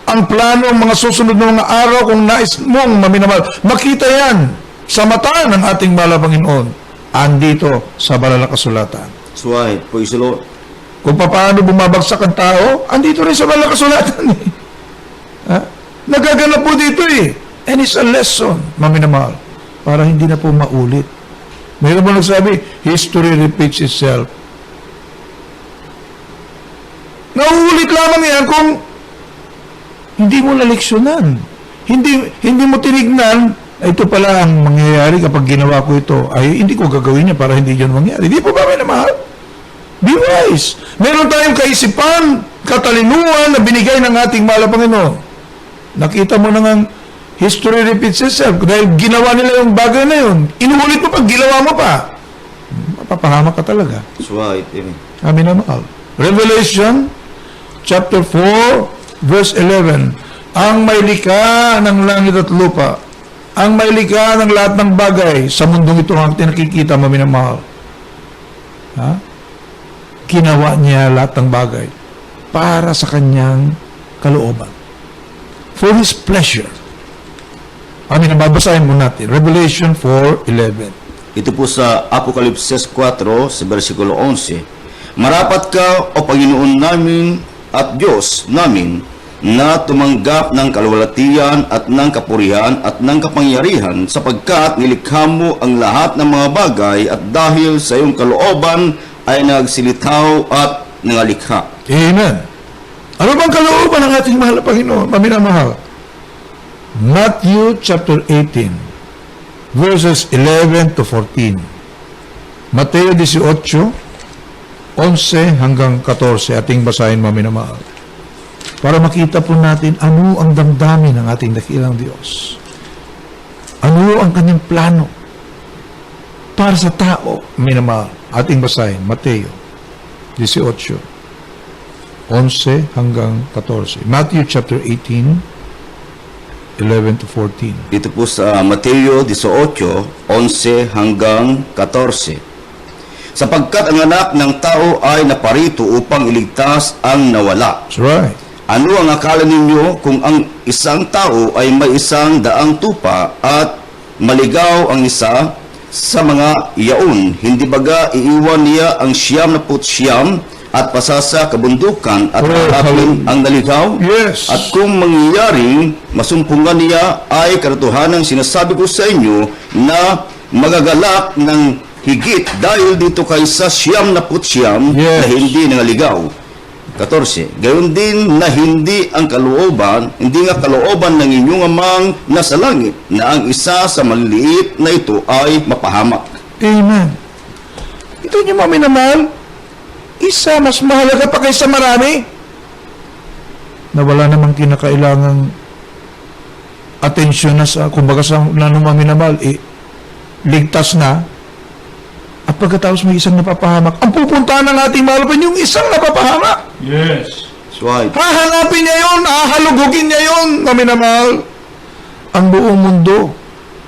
ang plano, ang mga susunod na mga araw, kung nais mong maminamahal, makita yan sa mata ng ating mahal na Panginoon. Andito sa banal na kasulatan. Suwahit, praise the Lord. Kung paano bumabagsak ang tao, andito rin sa banal na kasulatan. Ha? Nagaganap po dito eh. And it's a lesson, maminamahal, para hindi na po maulit. Mayroon mo nagsabi, history repeats itself. lamang yan kung hindi mo naleksyonan. Hindi mo tinignan, ito pala ang mangyayari kapag ginawa ko ito. Ay, hindi ko gagawin niya para hindi yun mangyari. Di po ba may namahal? Be wise. Meron tayong kaisipan, katalinuhan na binigay ng ating mahal na Panginoon. Nakita mo na nga, history repeats itself. Dahil ginawa nila yung bagay na yun. Inuulit mo pa, ginawa mo pa. Mapapahamak ka talaga. That's right. Amen. Amin na mahal. Revelation chapter 4 verse 11. Ang may likha ng langit at lupa, ang may likha ng lahat ng bagay sa mundong ito ang nakikita mo, minamahal. Ha? Ginawa niya lahat ng bagay para sa kanyang kalooban. For His pleasure. Amin, babasahin mo natin. Revelation 4:11. Ito po sa Apokalipsis 4 sa versikulo 11. Marapat ka, o Panginoon namin at Diyos namin, na tumanggap ng kaluwalhatian at ng kapurihan at ng kapangyarihan sapagkat nilikha mo ang lahat ng mga bagay at dahil sa iyong kalooban ay nagsilitaw at nangalikha. Amen. Ano bang kalooban ng ating mahal na Panginoon? Paminamahal. Matthew chapter 18 verses 11 to 14. Mateo 18 11 hanggang 14 ating basahin, maminamahal. Para makita po natin ano ang damdamin ng ating dakilang Diyos. Ano ang kanyang plano para sa tao, minamahal. Ating basahin, Mateo 18 11 hanggang 14. Matthew chapter 18 11 to 14. Ito po sa Mateo 18, 11 hanggang 14. Sapagkat ang anak ng tao ay naparito upang iligtas ang nawala. That's right. Ano ang akala ninyo kung ang isang tao ay may isang daang tupa at maligaw ang isa sa mga iyaon? Hindi baga iiwan niya ang 99 at pasasa kabundukan at hanapin ang naligaw? Yes. At kung mangyayaring masumpungan niya ay karatuhanang sinasabi ko sa inyo na magagalak ng higit dahil dito kaysa 99 Yes. na hindi nangaligaw. 14. Gayon din na hindi nga kalooban ng inyong amang nasa langit na ang isa sa maliliit na ito ay mapahamak. Amen. Ito niyo, maminamahal, isa mas mahalaga pa kaysa marami na wala namang kinakailangang atensyon na sa, kumbaga sa maminamahal, ligtas na. At pagkatapos may isang napapahamak, ang pupuntahan ng ating malapan yung isang napapahamak. Yes. That's right. Hahanapin niya yun, hahalugugin niya yun, na minamahal. Ang buong mundo.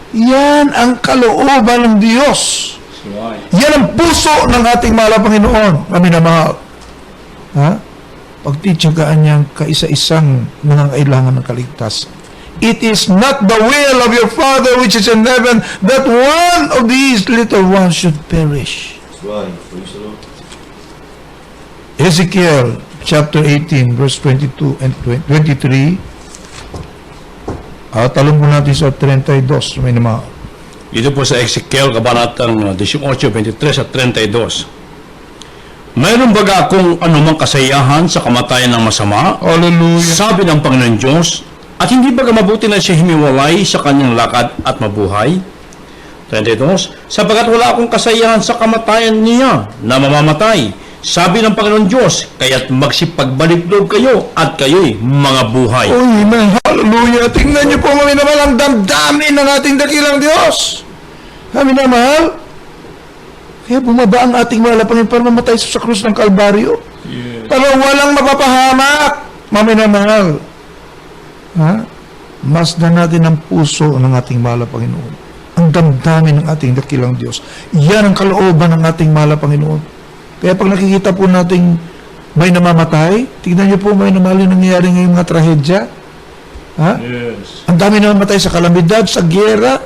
Yan ang kalooban ng Diyos. Yan ang puso ng ating mahal na Panginoon, na minamahal. Ha? Pagtitsagaan niyang kaisa-isang nangangailangan ng kaligtasan. It is not the will of your Father which is in heaven that one of these little ones should perish. That's right. Praise the Lord. Ezekiel chapter 18 verse 22 and 23. Talong po natin sa 32. May nama. Dito po sa Ezekiel, kabanatang 18:23 at 32. Mayroon baga akong anumang kasayahan sa kamatayan ng masama? Hallelujah. Sabi ng Panginoon Diyos, at hindi baga mabuti na siya himiwalay sa kanyang lakad at mabuhay? 32. Sapagat wala akong kasayahan sa kamatayan niya na mamamatay. Sabi ng Panginoon Diyos, kaya't magsipagbaliklog kayo at kayo'y mga buhay. Uy, man, hallelujah. Tingnan niyo po, maminamahal, ang damdamin ng ating dakilang Diyos. Maminamahal, kaya bumaba ang ating mahal na Panginoon para mamatay sa krus ng Kalbaryo. Para walang mapapahamak, maminamahal. Ha? Masdan natin ang puso ng ating mahal na Panginoon. Ang damdamin ng ating dakilang Diyos. Yan ang kalooban ng ating mahal na Panginoon. Kaya pag nakikita po nating may namamatay, tignan niyo po, may nangyayari ngayong mga trahedya. Ha? Yes. Ang dami namamatay sa kalamidad, sa gyera.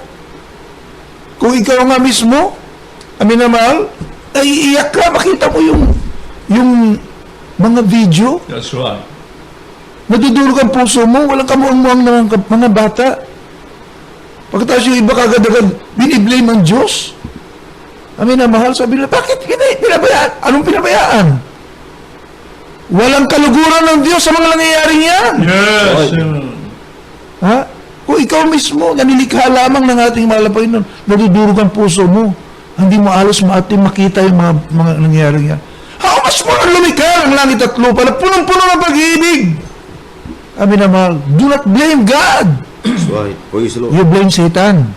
Kung ikaw nga mismo, amin na mahal, naiiyak ka, makita mo yung mga video. That's right. Nadudulog ang puso mo, walang kamuang-muang ng mga bata. Pagkatapos yung iba kagad-agad, biniblame ang Diyos. Amin na mahal, sabi nila, bakit pinabayaan? Anong pinabayaan? Walang kaluguran ng Diyos sa mga nangyayaring yan. Yes. Ha? Kung ikaw mismo, nanilikha lamang ng ating mahal na Panginoon, nadudurog ang puso mo. Hindi mo alos makita yung mga nangyayaring yan. How much more ang lumikha ng langit at lupa na punong-puno ng pag-ibig? Amin na mahal, do not blame God. That's right. Praise the Lord. You blame Satan.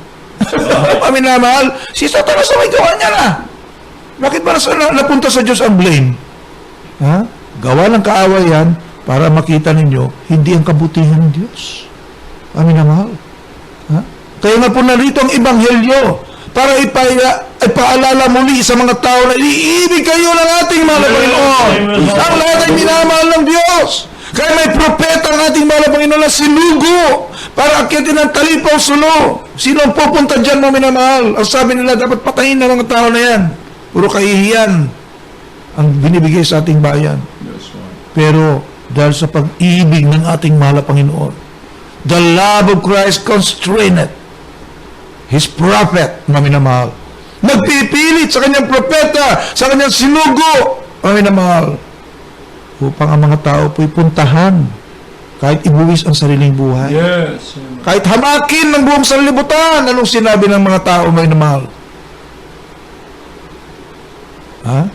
Amin na mahal, si Satanas na may gawa niya na. Bakit ba napunta sa Diyos ang blame? Ha? Gawa ng kaaway yan para makita ninyo, hindi ang kabutihan ng Diyos. Amin na mahal. Ha? Kaya nga po narito ang Ebanghelyo para ipaalala muli sa mga tao na iniibig kayo ng ating mahal na Panginoon. Ang lahat ay minamahal ng Diyos. Kaya may propeta ang ating mahal na Panginoon na sinugo para akyatin ang talipaw sulo. Sino ang pupunta dyan, mga minamahal? Ang sabi nila, dapat patayin na mga tao na yan. Puro kahihiyan ang binibigay sa ating bayan. Pero dahil sa pag-ibig ng ating mahal na Panginoon, the love of Christ constraineth His prophet, na minamahal. Nagpipilit sa kanyang propeta, sa kanyang sinugo, na minamahal, upang ang mga tao po'y puntahan kahit ibuwis ang sariling buhay. Yes. Kahit hamakin ng buong sanlibutan, anong sinabi ng mga tao, may namahal? Ha?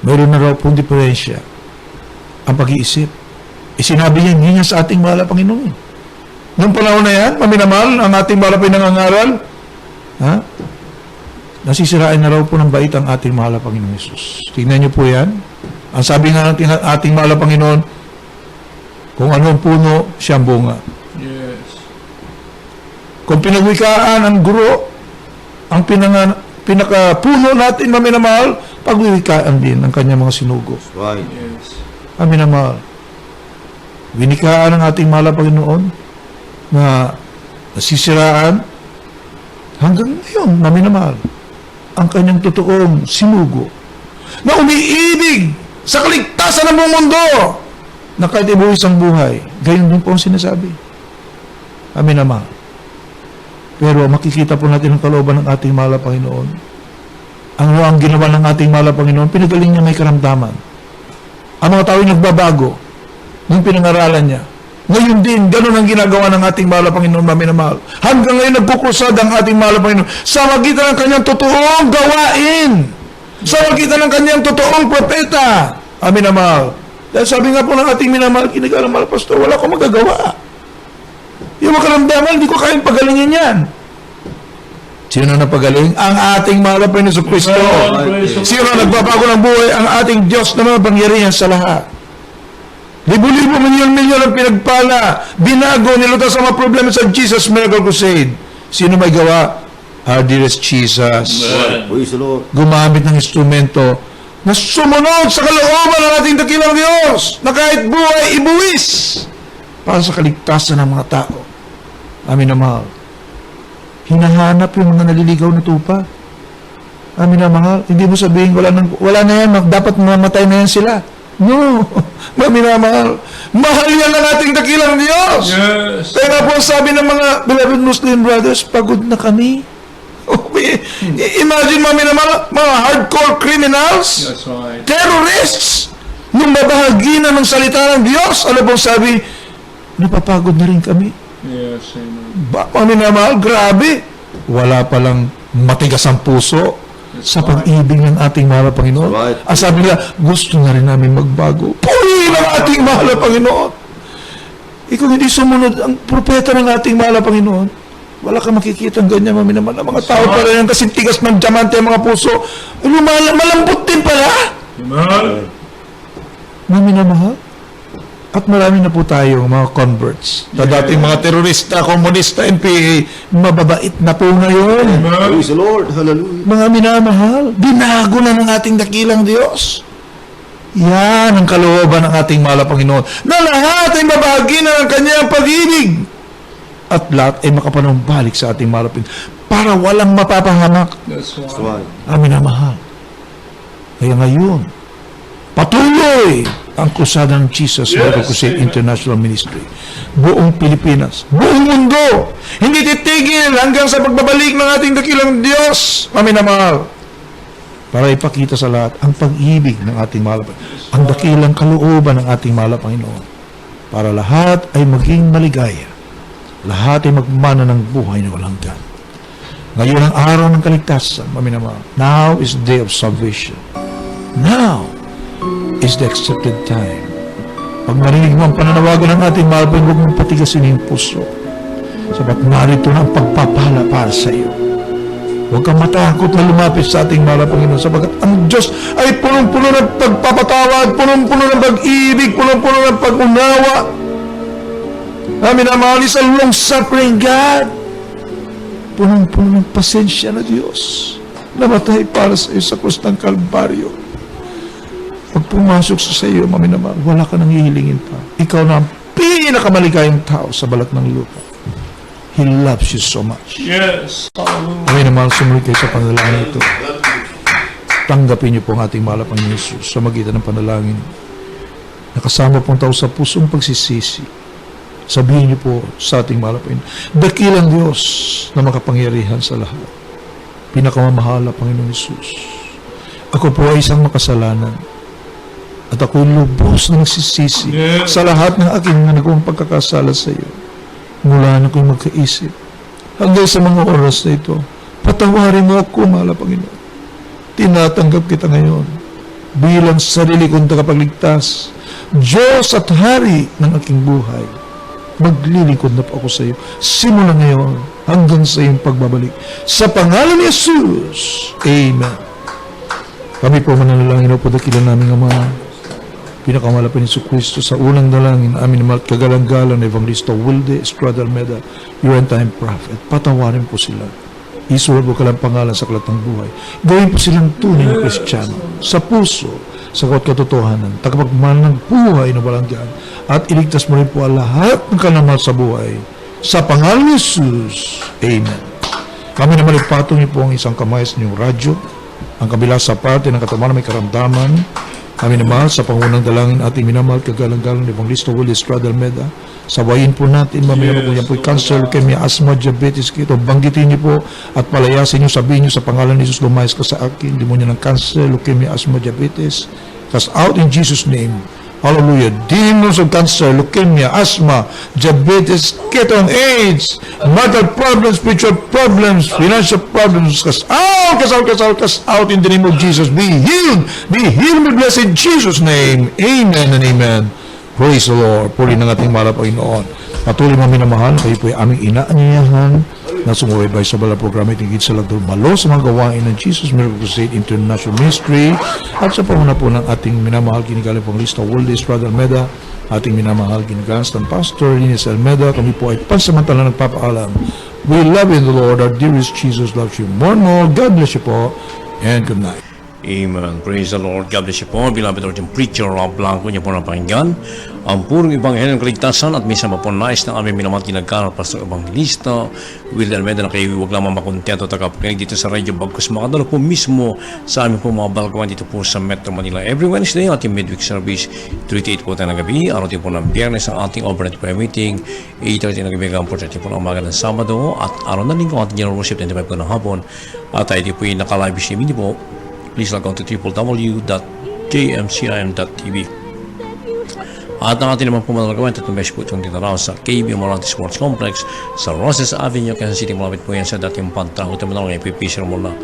Meron na raw pong diferensya ang pag-iisip. Sinabi niya, hindi niya sa ating mahal na Panginoon. Noong panahon na yan, maminamahal, ang ating mahal na pinangangaral, ha? Nasisirain na raw po ng bait ang ating mahal na Panginoon Jesus. Tingnan niyo po yan. Ang sabi nga ng ating mahal na Panginoon, kung ano ang puno, siya ang bunga. Yes. Kung pinagwikaan ang guro, ang pinakapuno natin na minamahal, pagwiwikaan din ang kanyang mga sinugo. Right. Yes. Ang minamahal. Winikaan ng ating mahal na Panginoon na nasisiraan hanggang ngayon na minamahal ang kanyang totoong sinugo na umiibig sa kaligtasan ng buong mundo na kahit ibuwis ang buhay. Gayon din po ang sinasabi. Amin naman. Pero makikita po natin ang kalooban ng ating mahal na Panginoon. Ang ginawa ng ating mahal na Panginoon, pinagaling niya may karamdaman. Ang mga tao nagbabago nung pinangaralan niya. Ngayon din, ganun ang ginagawa ng ating mahal na Panginoon, maminamahal. Hanggang ngayon nagpukrusad ang ating mahal na Panginoon sa magitan ng kanyang totoong gawain. Sa magitan ng kanyang totoong propeta. Amin na mahal. Dahil sabi nga po ng ating minamahal, kinagalang mahal pastor, wala akong magagawa. Yung makaramdaman, hindi ko kayang pagalingin yan. Sino na napagaling? Ang ating mahal na Panginoon Kristo. Sino na nagbabago ng buhay? Ang ating Diyos na mapangyarihan sa lahat. Libo-libo, milyon-milyon ang pinagpala. Binago, nilutas ang mga problema sa Jesus Miracle Crusade. Sino may gawa? Our dearest Jesus. Praise the Lord. Gumamit ng instrumento na sumunod sa kalooban ng ating dakilang Diyos na kahit buhay ibuwis para sa kaligtasan ng mga tao. Amin na mahal. Hinahanap yung mga naliligaw na tupa. Amin na mahal. Hindi mo sabihin, wala na yan, dapat mamatay na yan sila. No. Amin na mahal. Mahal yan ang ating dakilang Diyos. Yes. Kaya nga po sabi ng mga beloved Muslim brothers, pagod na kami. Okay. Imagine mga hardcore criminals, That's right. terrorists, nung mabahagi na ng salita ng Diyos, ano pong sabi, napapagod na rin kami. Yes, amen. Mahal, grabe. Wala palang matigas ang puso sa pag-ibig ng ating mahal na Panginoon. Right. Ang sabi nila, gusto na rin namin magbago. Purihin ang ating mahal na Panginoon. Kung hindi sumunod ang propeta ng ating mahal na Panginoon, wala kang makikita ng ganyan, maminaman. Ang mga tao pa rin kasing tigas ng diamante ang mga puso. Malambot din pala. Amen. Maminamahal. At marami na po tayo mga converts. Na dating mga terorista, komunista, NPA, mababait na po ngayon. Praise the Lord. Hallelujah. Mga minamahal, binago na ng ating dakilang Diyos. Yan ang kalooban ng ating mahal na Panginoon. Na lahat ay mabahagi na ng kanyang pag-ibig. At lahat ay makapanumbalik sa ating mahal na Panginoon. Para walang mapapahamak. That's That's right. right. Amin na mahal. Kaya ngayon, patuloy ang krusada ng Jesus Miracle Crusade International Ministry. Buong Pilipinas, buong mundo, hindi titigil hanggang sa pagbabalik ng ating dakilang Diyos. Amin na mahal. para ipakita sa lahat ang pag-ibig ng ating mahal, ang dakilang kalooban ng ating mahal na Panginoon, para lahat ay maging maligaya, lahat ay magmana ng buhay na walang hanggan. Ngayon ang araw ng kaligtasan, maminamahal. Now is the day of salvation. Now is the accepted time. Pag narinig mo ang pananawagan ng ating mahal, huwag mong patigasin yung puso. Sabat narito na ang pagpapala para sa iyo. Huwag kang matakot na lumapit sa ating mahal na Panginoon, sabagat ang Diyos ay punong-puno ng pagpapatawad, punong-puno ng pag-ibig, punong-puno ng pag-unawa. Amin ang mahal, is a long-suffering God. Punong-puno ng pasensya na Diyos. Namatay para sa iyo sa krus ng Kalbaryo. Pag pumasok sa iyo, mami naman, wala ka nang hihilingin pa. Ikaw na ang pinakamaligayang tao sa balat ng lupa. He loves you so much. Yes. Mami naman, sumulit kayo sa panalangin ito. Tanggapin niyo po ang ating mahal na Panginoon Jesus sa magitan ng panalangin. Nakasama pong tao sa pusong pagsisisi. Sabihin niyo po sa ating mahal na Panginoon, dakilang Diyos na makapangyarihan sa lahat. Pinakamamahal na Panginoon Jesus. Ako po ay isang makasalanan. At ako'y lubos na nagsisisi sa lahat ng aking nagawang pagkakasala sa iyo. Mula na ako'y magkaisip. Hanggang sa mga oras na ito, patawarin mo ako, mahal na Panginoon. Tinatanggap kita ngayon bilang sarili kong tagapagligtas, Diyos at Hari ng aking buhay. Maglilingkod na po ako sa iyo simula ngayon hanggang sa iyong pagbabalik. Sa pangalan ni Jesus. Amen. Kami po mananalangin po dakilan namin Ama, pinakamalapit ni Kristo sa unang dalangin, amin naman at kagalang-galang na Evangelista Wilde Estrada Almeda, your end-time prophet. Patawarin po sila. Isulat po kalang pangalan sa aklat ng buhay. Gawin po silang tunay na Kristiyano sa puso, sa katotohanan, tagapagmahal ng buhay na walang hanggan, at iligtas mo rin po ang lahat ng kanamahal sa buhay. Sa pangalan ni Jesus. Amen. Kami naman ipatong niyo po ang isang kamay sa inyong radyo, ang kabila sa parte ng katawan na may karamdaman. Kami naman sa pangunang dalangin ating minamahal kagalang-galang ni Evangelista Wilde Estrada Almeda. Sawayin po natin, mamaya po yan po cancer, leukemia, asthma, diabetes, kito. Banggitin niyo po at palayasin niyo, sabihin niyo sa pangalan ni Jesus, lumayas ka sa akin, demonyo ng cancer, leukemia, asthma, diabetes. Cast out in Jesus' name. Hallelujah. Demons of cancer, leukemia, asthma, diabetes, ketone, AIDS, mental problems, spiritual problems, financial problems, cast out, cast out, cast out, cast out in the name of Jesus. Be healed, be blessed in Jesus' name. Amen and amen. Praise the Lord. Puri ng ating mahal na Panginoon. Patuloy mga minamahal, kayo po ay aming inaanyayahan na sumuwaybay sa bala programa itigit sa lagdurmalo sa mga gawain ng Jesus Miracle Crusade International Ministry at sa pamuna po ng ating minamahal kinigaling Evangelista Wilde Estrada Almeda, ating minamahal kinigaling Pastor Ines Almeda. Kami po ay pansamantala nagpapaalam. We love you in the Lord. Our dearest Jesus loves you more and more. God bless you po and good night. Amen. Praise the Lord. God bless you po. Beloved Lord, yung preacher Rob Blanco niya po napakinggan ang purong Ebanghelyo ng Kaligtasan at minsan po nais ng aming minamahal kinagkaroon Pastor Evangelista Wilde Almeda na kayo huwag lamang makontento tagapakinig dito sa radyo bagkus makadalo po mismo sa aming po mga balgawan dito po sa Metro Manila. Every Wednesday ating midweek service 3-8 po tayo ng gabi. Araw din po ng Biyernes ang ating overnight prayer meeting 8:30 ng gabi hanggang 4:30 po ng umaga ng Sabado at araw na linggo ating general worship 25 po ng hapon at tayo din po yung naka-live streaming po. Please log on to www.jmcim.tv. At ang ating naman po manalagawin at tumbes po itong dito raw sa KB Morante Sports Complex sa Roses Avenue, Kansas City. Malapit po yan sa dating pantang ito mo na ng FPP muna.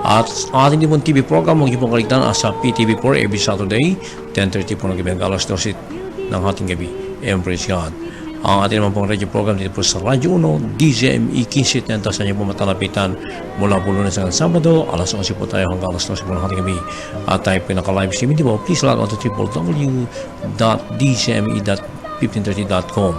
At ang ating din po TV program mag-ipong kaligtan sa PTV4 every Saturday 10:30 po ng gabi hanggang alas 12 ng ating gabi. And praise God. Ang ating naman pong radio program dito po sa Radyo 1, DZME 1570 sa inyo po matalapitan mula po Lunes hanggang Sabado, alas 11 po tayo hanggang alas 12 po ng ating gabi. At tayo po naka-live streaming dito po, please log on to www.dcme.1530.com.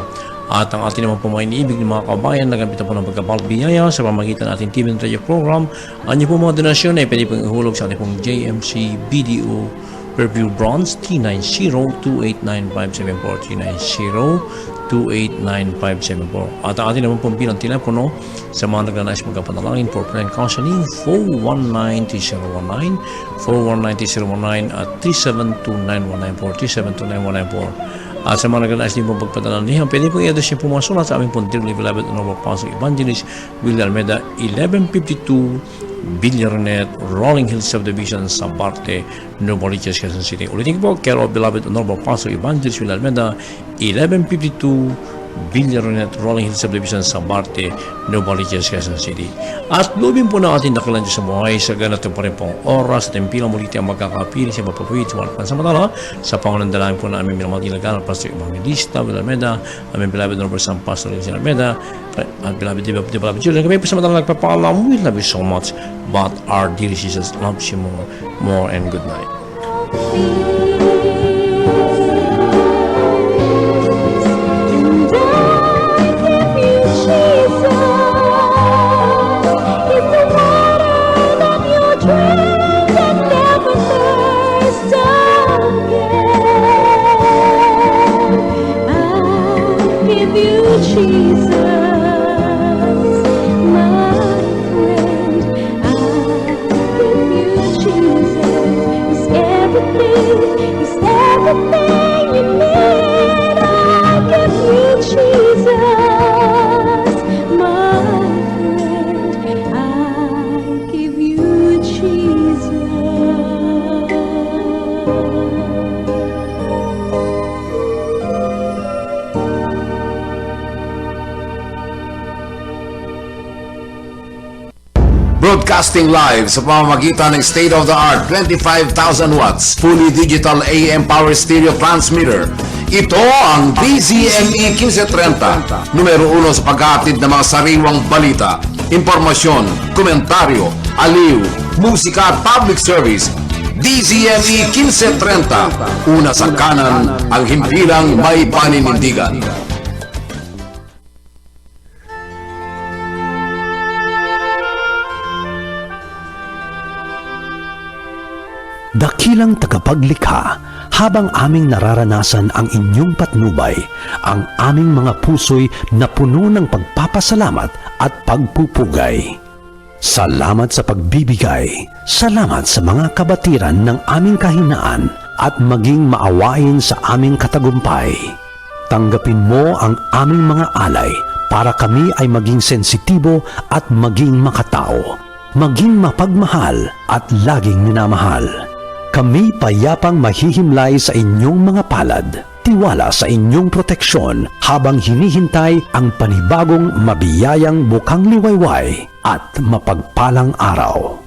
At ang ating naman po mga iniibig ng mga kabayan, nagambita po ng pagkabalat biyaya sa pamagitan ng ating TV and radio program. Ang inyo po mga donasyon ay pwede pong ihulog sa ating pong JMC BDO Purview Bronze T90-289-574 289-574. At ang ating naman pong bilang telepono sa mga nagnanais magkapanalangin for prayer and counseling 419-019 419-019 at 372-9194 372-9194. At sa mga nagnanais din pong pagpatanalihan, pwede pong i-address niyo po mga sulat sa aming pong dearly beloved Honorable Pastor Evangelist Wilde Almeda, 1152 Villaronet, Rolling Hills Subdivision sa parte Novaliches, Quezon City. Ulitin ko po, care of beloved Honorable Pastor Evangelist Will Almeda, 1152 Villaronet, Rolling Hills Subdivision sa parte Novaliches, Quezon City. At lubin po na ating dakilan Diyos sa buhay sa ganito pa rin pong oras at tempilang muliti ang magkakapili sa mapapuwid sa mga pansamantala sa pangunandalain po na aming minamatilagan Pastor Evangelista Will Almeda, aming beloved Honorable San Pastor Will Almeda, at beloved children. Kami po sa madalang nagpapaalam, we love you so much, but our dear Jesus loves you more, and good night. Broadcasting live sa pamamagitan ng state-of-the-art 25,000 watts fully digital AM power stereo transmitter. Ito ang DZME 1530, numero 1 sa paghatid ng mga sariwang balita, impormasyon, komentaryo, aliw, musika at public service. DZME 1530, una sa kanan, ang himpilang may paninindigan. Dakilang tagapaglikha, habang aming nararanasan ang inyong patnubay, ang aming mga puso'y napuno ng pagpapasalamat at pagpupugay. Salamat sa pagbibigay, salamat sa mga kabatiran ng aming kahinaan at maging maawain sa aming katagumpay. Tanggapin mo ang aming mga alay para kami ay maging sensitibo at maging makatao, maging mapagmahal at laging minamahal. Kami payapang mahihimlay sa inyong mga palad, tiwala sa inyong proteksyon habang hinihintay ang panibagong mabiyayang bukang liwayway at mapagpalang araw.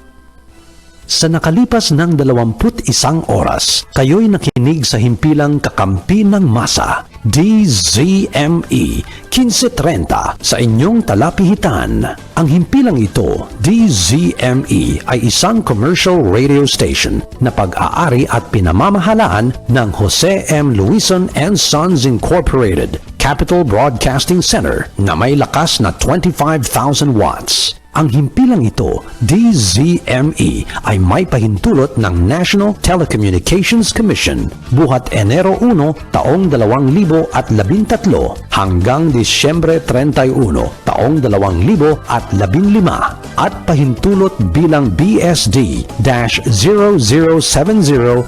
Sa nakalipas ng 21 oras, kayo'y nakinig sa himpilang kakampi ng masa, DZME 1530 sa inyong talapihitan. Ang himpilang ito, DZME, ay isang commercial radio station na pag-aari at pinamamahalaan ng Jose M. Luison and Sons Incorporated, Capital Broadcasting Center na may lakas na 25,000 watts. Ang himpilang ito, DZME, ay may pahintulot ng National Telecommunications Commission buhat Enero 1, taong 2013 hanggang Disyembre 31, taong 2015 at pahintulot bilang BSD-0070-2012,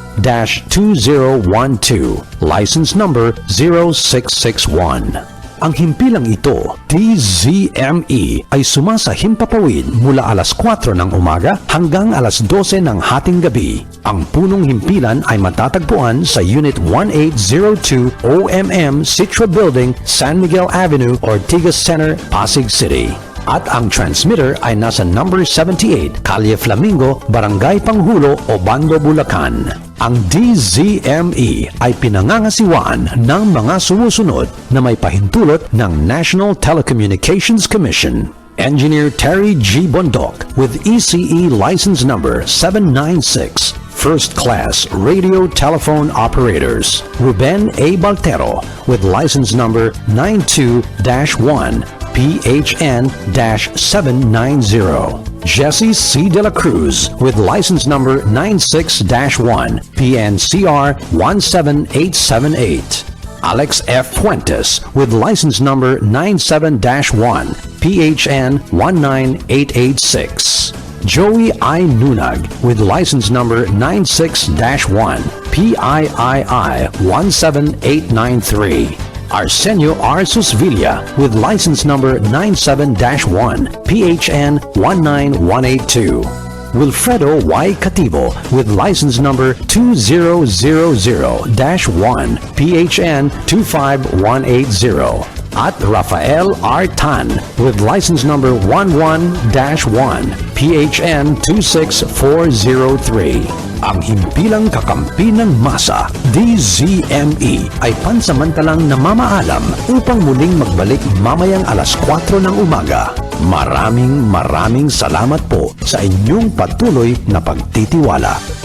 license number 0661. Ang himpilang ito, DZME, ay sumasahimpapawid mula alas 4 ng umaga hanggang alas 12 ng hating gabi. Ang punong himpilan ay matatagpuan sa Unit 1802 OMM Citra Building, San Miguel Avenue, Ortigas Center, Pasig City. At ang transmitter ay nasa number 78, Calle Flamingo, Barangay Panghulo, Obando, Bulacan. Ang DZME ay pinangangasiwaan ng mga sumusunod na may pahintulot ng National Telecommunications Commission. Engineer Terry G. Bondok with ECE license number 796. First Class Radio Telephone Operators. Ruben A. Baltero with license number 92-1 PHN-790. Jesse C. De La Cruz with license number 96-1 PNCR 17878. Alex F. Fuentes with license number 97-1 PHN 19886. Joey I. Nunag with license number 96-1 PIII 17893. Arsenio R. Susvilla with license number 97-1, PHN 19182. Wilfredo Y. Cativo with license number 2000-1, PHN 25180. At Rafael R. Tan with license number 11-1, PHN 26403. Ang himpilang kakampi ng masa, DZME, ay pansamantalang namamaalam upang muling magbalik mamayang alas 4 ng umaga. Maraming salamat po sa inyong patuloy na pagtitiwala.